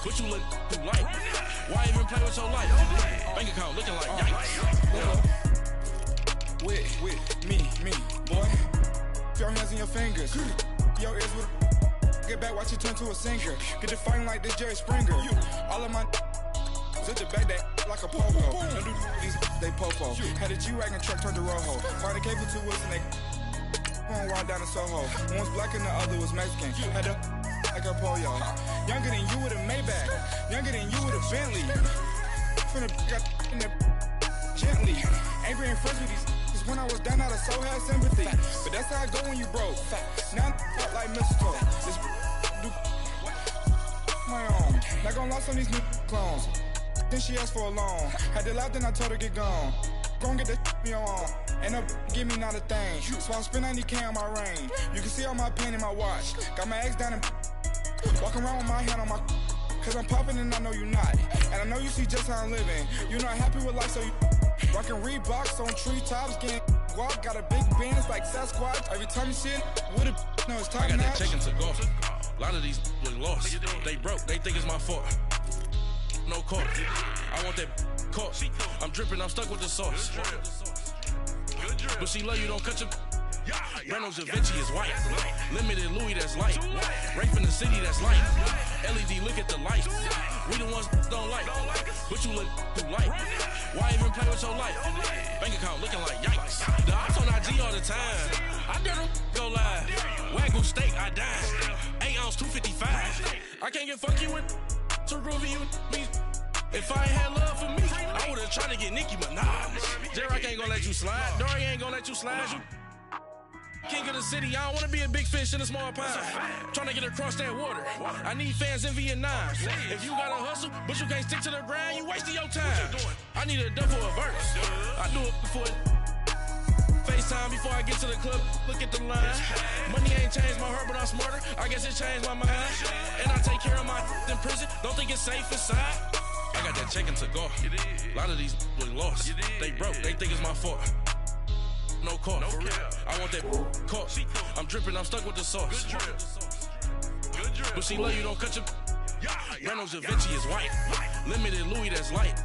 But you look too light. Why even play with your life? Bank account looking like yikes. With me, boy. Your hands in your fingers. Your ears with. Get back, watch you turn to a singer. Get to fighting like this Jerry Springer. All of my. Zip the back that like a pogo. Don't do these, they popo. Had a G-Wagon truck turned to Rojo. Find a cable 2 wheels and they going wild down in Soho. One was black and the other was Mexican. Had a like a pollo. Younger than you with a Maybach. Younger than you with a Bentley. From the got in the gently. Ain't been friends with these. Cause when I was down, I so had sympathy. But that's how I go when you broke. Now I'm like mistletoe. This do my own. Not gonna lost on these new clones. Then she asked for a loan. Had to laugh, then I told her get gone. Gon' get that me on. Ain't no give me not a thing. So I'm spending 90K on my range. You can see all my pen in my watch. Got my ex down and walking around with my hand on my. Cause I'm popping and I know you not. And I know you see just how I'm living. You're not happy with life, so you rockin' Reeboks on treetops, getting guap. Got a big bands like Sasquatch. Every time you see it, with it, no, it's top I got notch. that check into golf. A lot of these look lost. They broke, they think it's my fault. No car. I want that caught. I'm dripping, I'm stuck with the sauce. But she love you, don't cut your. Reynolds Da Vinci is white. Limited Louis, that's light. Rape in the city, that's light. LED, look at the light. We the ones don't like. But you look too light. Why even play with your life? Bank account looking like yikes. The ops on IG all the time. I dare them go live. Wagyu steak, I dine. 8 ounce, 255. I can't get funky with too groovy you me. If I ain't had love for me, I would've tried to get Nicki Minaj. J-Rock ain't gonna let you slide. Dory ain't gonna let you slide. You king of the city, I don't wanna be a big fish in a small pond. Trying to get across that water. I need fans in Vietnam. If you gotta hustle, but you can't stick to the grind, you wasting your time. I need a double a verse. I do it before FaceTime before I get to the club. Look at the line. Money ain't changed my heart, but I'm smarter. I guess it changed my mind. And I take care of my in prison. Don't think it's safe inside. I got that check into golf. A lot of these look lost. They broke, they think it's my fault. No car. I want that caught. I'm dripping, I'm stuck with the sauce. But she love you, don't cut your. Reynolds Da Vinci is white. Limited Louis, that's light.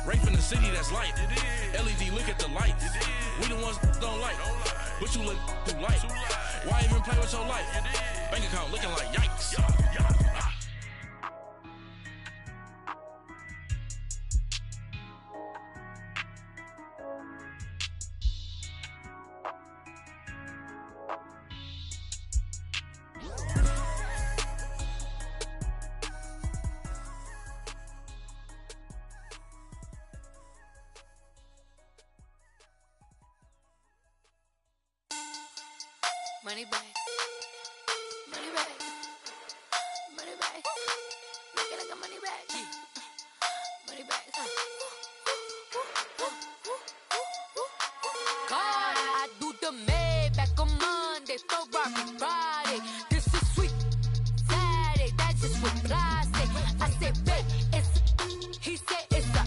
Rape in the city, that's light. LED, look at the light. We the ones don't like. But you look too light. Why even play with your life? Bank account looking like yikes. Money back. Money back. Money back. Make it like a money back. Money back. God, I do the Maybach on Monday, Ferrari Friday. This is sweet Saturday, that's just what I say. I said, babe, it's he said it's a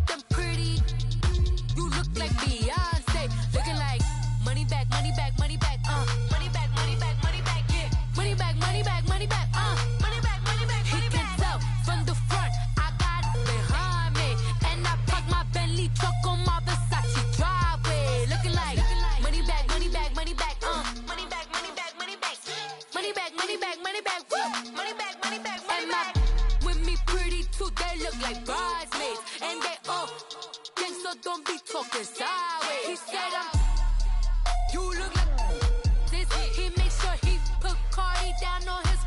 them pretty. You look like me. like bridesmaids, and they all think so. Don't be talking sideways. He said you look like this. He makes sure he put Cardi down on his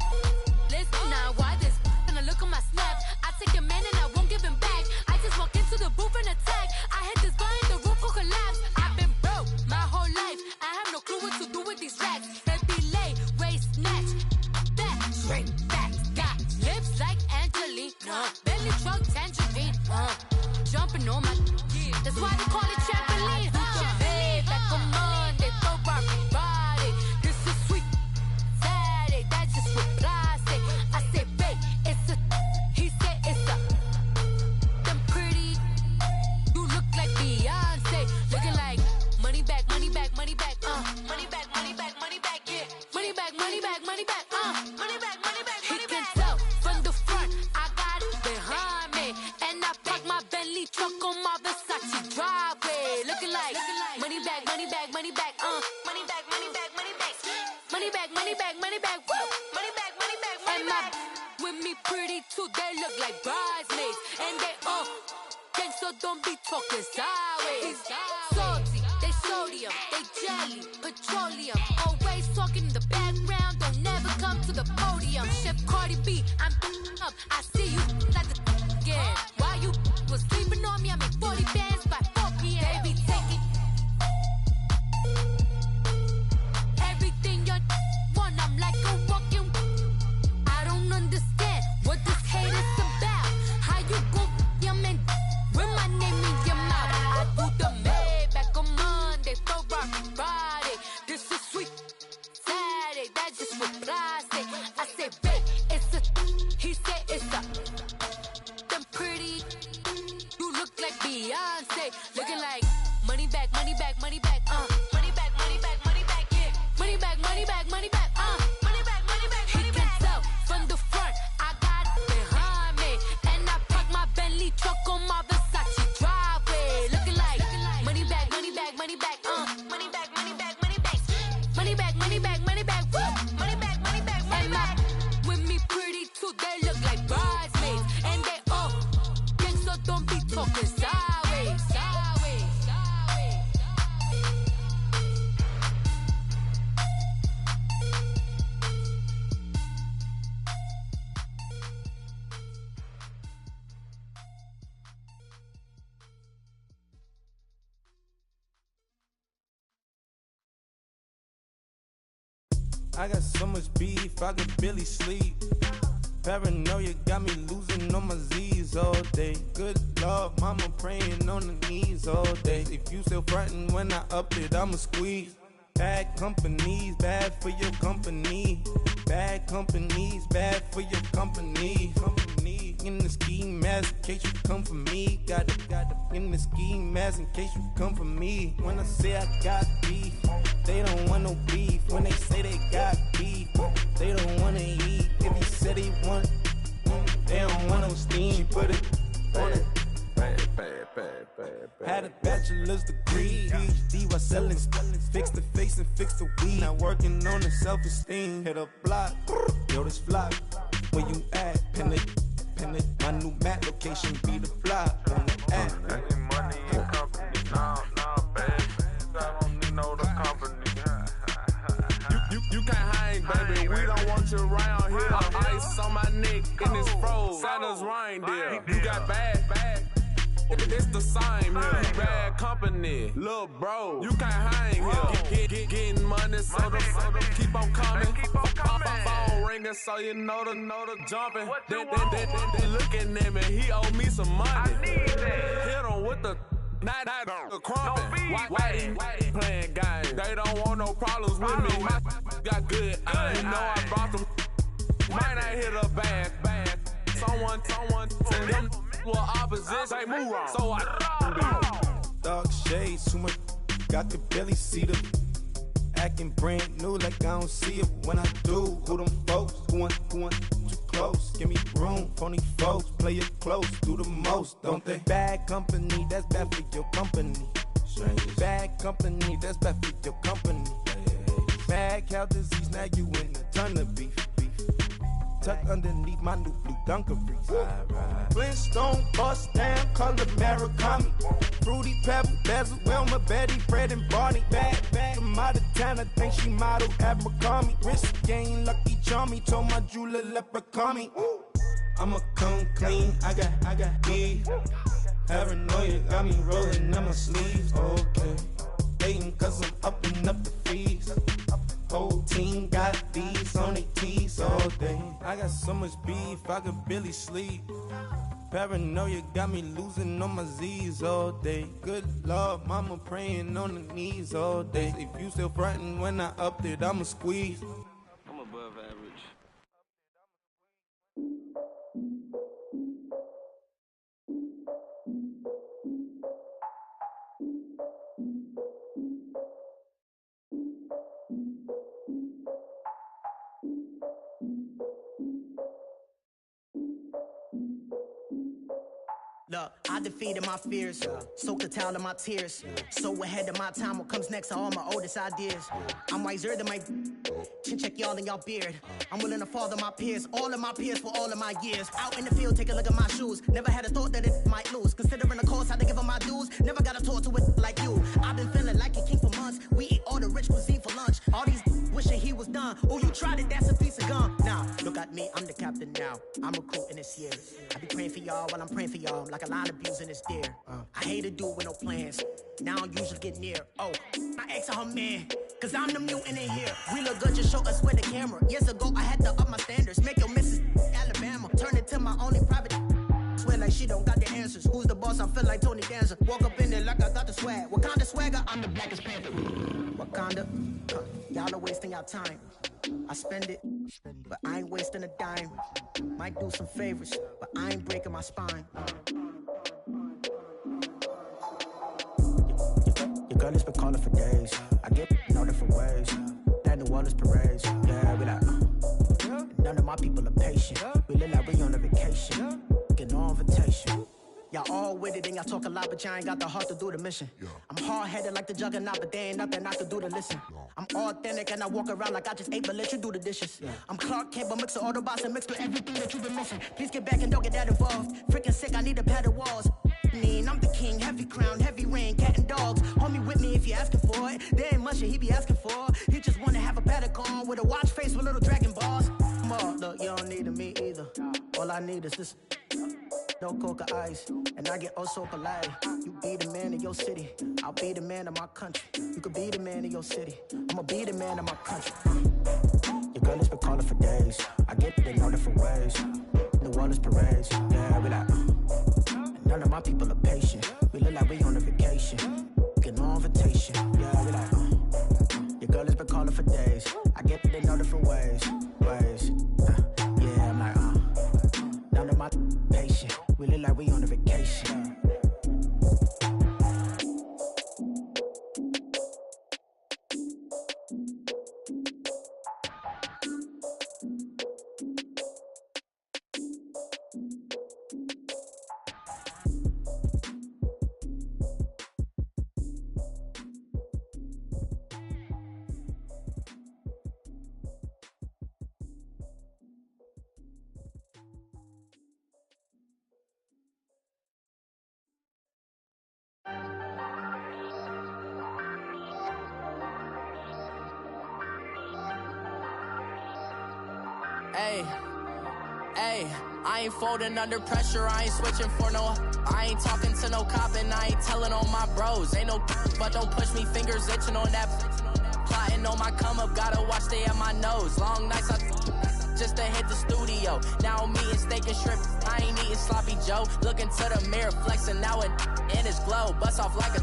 list. Now why this? Gonna look at my snap. I take your man and I won't give him back. I just walk into the booth and attack. I hit this button, the roof will collapse. I've been broke my whole life. I have no clue what to do with these racks. Heavy lay, waist snatch, back, straight back. Got lips like Angelina, belly truck tangerine. Jumping on my, that's why they call it trampoline. Hey, back on Monday, throw rock body. This is sweet Saturday, that's just what plastic. I say, babe, it's a, he said it's a. Them pretty, you look like Beyonce, looking like money back, money back, money back, money back, money back, money back, yeah, money back, money back, money back, money back, money back. He can tell from the front, I got it behind me, and I park my Bentley truck on my Versace driveway, looking like money back, money back, money back, money back, money back, money back, money back, money back, money back, woo, money back, money back, money back. With me pretty too, they look like bridesmaids, and they all think so. Don't be talking sideways. Salty, they sodium, they jelly, petroleum. Always talking in the background, don't never come to the podium. Chef Cardi B, I'm up. I see you like the again. Why you was sleeping on me? I make 40 bands by 4 p.m. They be taking everything you want. I'm like a walking. I don't understand what this hate is about. How you go your man with my name in your mouth? I do the Maybach on Monday, throw rock Friday. This is sweet Saturday, that's just what plastic. I say, babe, it's a. He said it's a. Them pretty, you look like Beyonce, looking like money back, money back, money back, money back, money back, money back, yeah, money back, money back, money back, money back, money back, money back. He can tell from the front, I got it behind me, and I park my Bentley truck on my Versace driveway, looking like money back, money back, money back, money back, money back, money back, money back, money back, money back, woo, money back, money back, money back. With me pretty too, they look like bridesmaids, and they all think so. Don't be talking sideways, sideways, sideways. I got so much beef, I could barely sleep. Paranoia got me losing on my Z's all day. Good Lord, mama praying on the knees all day. If you still frontin' when I up it, I'ma squeeze. Bad companies, bad for your company. Bad companies, bad for your company. Company in the ski mask in case you come for me. Got it in the ski mask in case you come for me. When I say I got beef, they don't want no beef. When they say they got beef, they don't wanna eat. If he said he want, they don't want no steam. She put it on it. Had a bachelor's degree, PhD while selling. Fix the face and fix the weed. Now working on the self-esteem. Hit a block, yo this flock. Where you at? Pin it. My new mat location be the block on the app. Money and company, no, baby. I don't need no other company. You can't hang, baby. We don't want you around here. Ice on my neck in this froze. Santa's reindeer. You got bad. It's the same here. Bad company, little bro. You can't hang here. Getting money, so the keep on coming. Phone ringing, so you know the jumping. They looking at me. He owe me some money. Hit him with the. Not the crumpin'. Why they playing games? They don't want no problems with me. My got good. I ain't know I brought them. Might not hit a bad. Someone tell them were opposition. They move wrong. So I dark shades, too much. I could barely see them. Acting brand new like I don't see it when I do. Who them folks? Who want too close? Give me room, phony folks. Play it close, do the most, don't they? Bad company, that's bad for your company. Bad company, that's bad for your company. Bad cow disease, now you in a ton of beef. tucked underneath my new blue Dunkarees. Flintstone, bust down, color Murakami. Fruity Pebble, Bezel, Wilma, Betty, Fred, and Barney. Bad from out of town, I think she model Abercrombie. Wrist game, Lucky Charmy, told my jeweler leprechaun. I'ma come clean, I got beef. Paranoia got me rolling on my sleeves, okay. Hating cause I'm upping up the fees. Whole team got these on their tees all day. I got so much beef, I could barely sleep. Paranoia got me losing on my Z's all day. Good Lord, mama praying on the knees all day. If you still frontin' when I upped it, I'ma squeeze. I'm above average. Look, I defeated my fears, soaked the towel of my tears. So ahead of my time, what comes next are all my oldest ideas. I'm wiser than my chin check y'all in y'all beard. I'm willing to father my peers, all of my peers for all of my years. Out in the field, take a look at my shoes. Never had a thought that it might lose. Considering the cost, I had to give them my dues. Never got a talk to it like you. I've been feeling like a king for months. We eat all the rich cuisine for lunch. All these wishing he was done. Oh, you tried it, that's a piece of gum. Now, look at me, I'm the captain now. I'm recruiting this year. I be praying for y'all while I'm praying for y'all. Like a line of views in this deer. I hate to do with no plans. Now I usually get near. Oh, my ex and her man. Cause I'm the mutant in here. We look good, just show us where the camera. Years ago, I had to up my standards. Make your missus Alabama. Turn it to my only private. Swear like she don't got the answers. Who's the boss? I feel like Tony Danza. Walk up in there like I got the swag. What kind of swagger? I'm the blackest panther. Wakanda. Y'all are wasting your time. I spend it, but I ain't wasting a dime. Might do some favors, but I ain't breaking my spine. Your girl has been calling for days. I get in all different ways. That New Orleans parades. Yeah, we like, none of my people are patient. We live like we on a vacation. Get no invitation. Y'all all with it and y'all talk a lot, but y'all ain't got the heart to do the mission. I'm hard-headed like the juggernaut, but there ain't nothing I can do to listen. I'm authentic and I walk around like I just ate, but let you do the dishes. I'm Clark Kent, but mix the Autobots and mix with everything that you've been missing. Please get back and don't get that involved. Freaking sick, I need a pad of walls. I'm the king, heavy crown, heavy rain, cat and dogs. Homie with me if you're asking for it. There ain't much that he be asking for. He just wanna have a paddock on with a watch face with little dragon balls. Come on, look, you don't need me either. All I need is this. No coca ice, and I get oh so polite. You be the man of your city, I'll be the man of my country. You could be the man of your city, I'ma be the man of my country. Your girl has been calling for days. I get it in all different ways. New Orleans parades, yeah, we like. None of my people are patient. We look like we on a vacation. Get no invitation, yeah, we like. Your girl has been calling for days. I get it in all different ways. Yeah, I'm like, none of my patient. We look like we on a vacation. Hey, I ain't folding under pressure, I ain't switching for no. I ain't talking to no cop and I ain't telling on my bros. Ain't no but don't push me, fingers itching on that. Plotting on my come up, gotta watch stay at my nose. Long nights I just to hit the studio. Now I'm eating steak and shrimp, I ain't eating sloppy Joe. Looking to the mirror, flexing now it in his glow. Bust off like a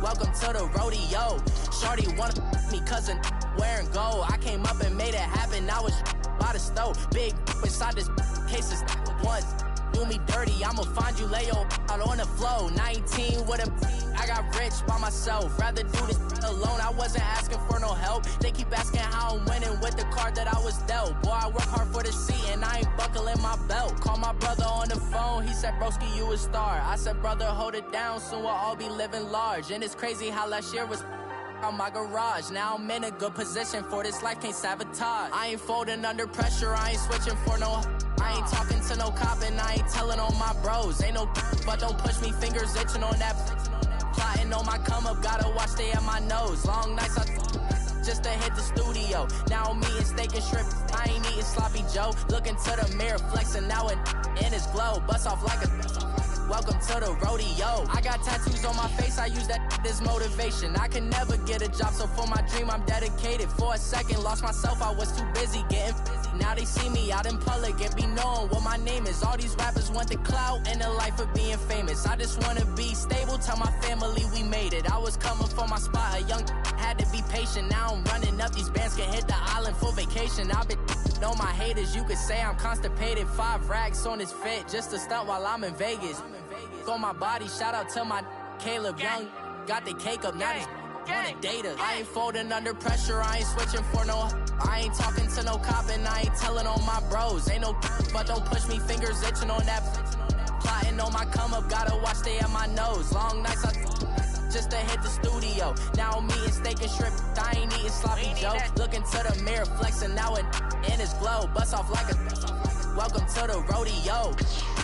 welcome to the rodeo. Shorty wanna me cousin wearing gold. I came up and made it happen, I was by the stove. Big inside this cases once do me dirty, I'ma find you lay your out on the floor. 19 with a I got rich by myself. Rather do this alone, I wasn't asking for no help. They keep asking how I'm winning with the card that I was dealt. Boy, I work hard for the seat and I ain't buckling my belt. Call my brother on the phone, he said, broski, you a star. I said, brother, hold it down, soon we'll all be living large. And it's crazy how last year was out my garage. Now I'm in a good position for this life, can't sabotage. I ain't folding under pressure, I ain't switching for no. I ain't talking to no cop and I ain't telling on my bros. Ain't no but don't push me, fingers itching on that. Plotting on my come up, gotta watch stay at my nose. Long nights just to hit the studio. Now I'm eating steak and shrimp, I ain't eating sloppy Joe. Looking to the mirror, flexing now it in his glow. Bust off like a welcome to the rodeo. I got tattoos on my face, I use that as motivation. I can never get a job, so for my dream I'm dedicated. For a second, lost myself, I was too busy getting now they see me out in public and be known what my name is. All these rappers want the clout and the life of being famous. I just wanna be stable, tell my family we made it. I was coming for my spot, a young had to be patient. Now I'm running up, these bands can hit the island for vacation. I've been on my haters, you could say I'm constipated. 5 racks on his fit, just to stunt while I'm in Vegas. On my body, shout out to my Caleb Young. Got the cake up, now these wanna date us. I ain't folding under pressure, I ain't switching for no. I ain't talking to no cop and I ain't telling on my bros. Ain't no but don't push me, fingers itching on that. Plotting on my come up, gotta watch stay at my nose. Long nights just to hit the studio. Now I'm eating steak and shrimp, I ain't eating sloppy Joe. Looking to the mirror, flexing now it in his glow. Bust off like a welcome to the rodeo.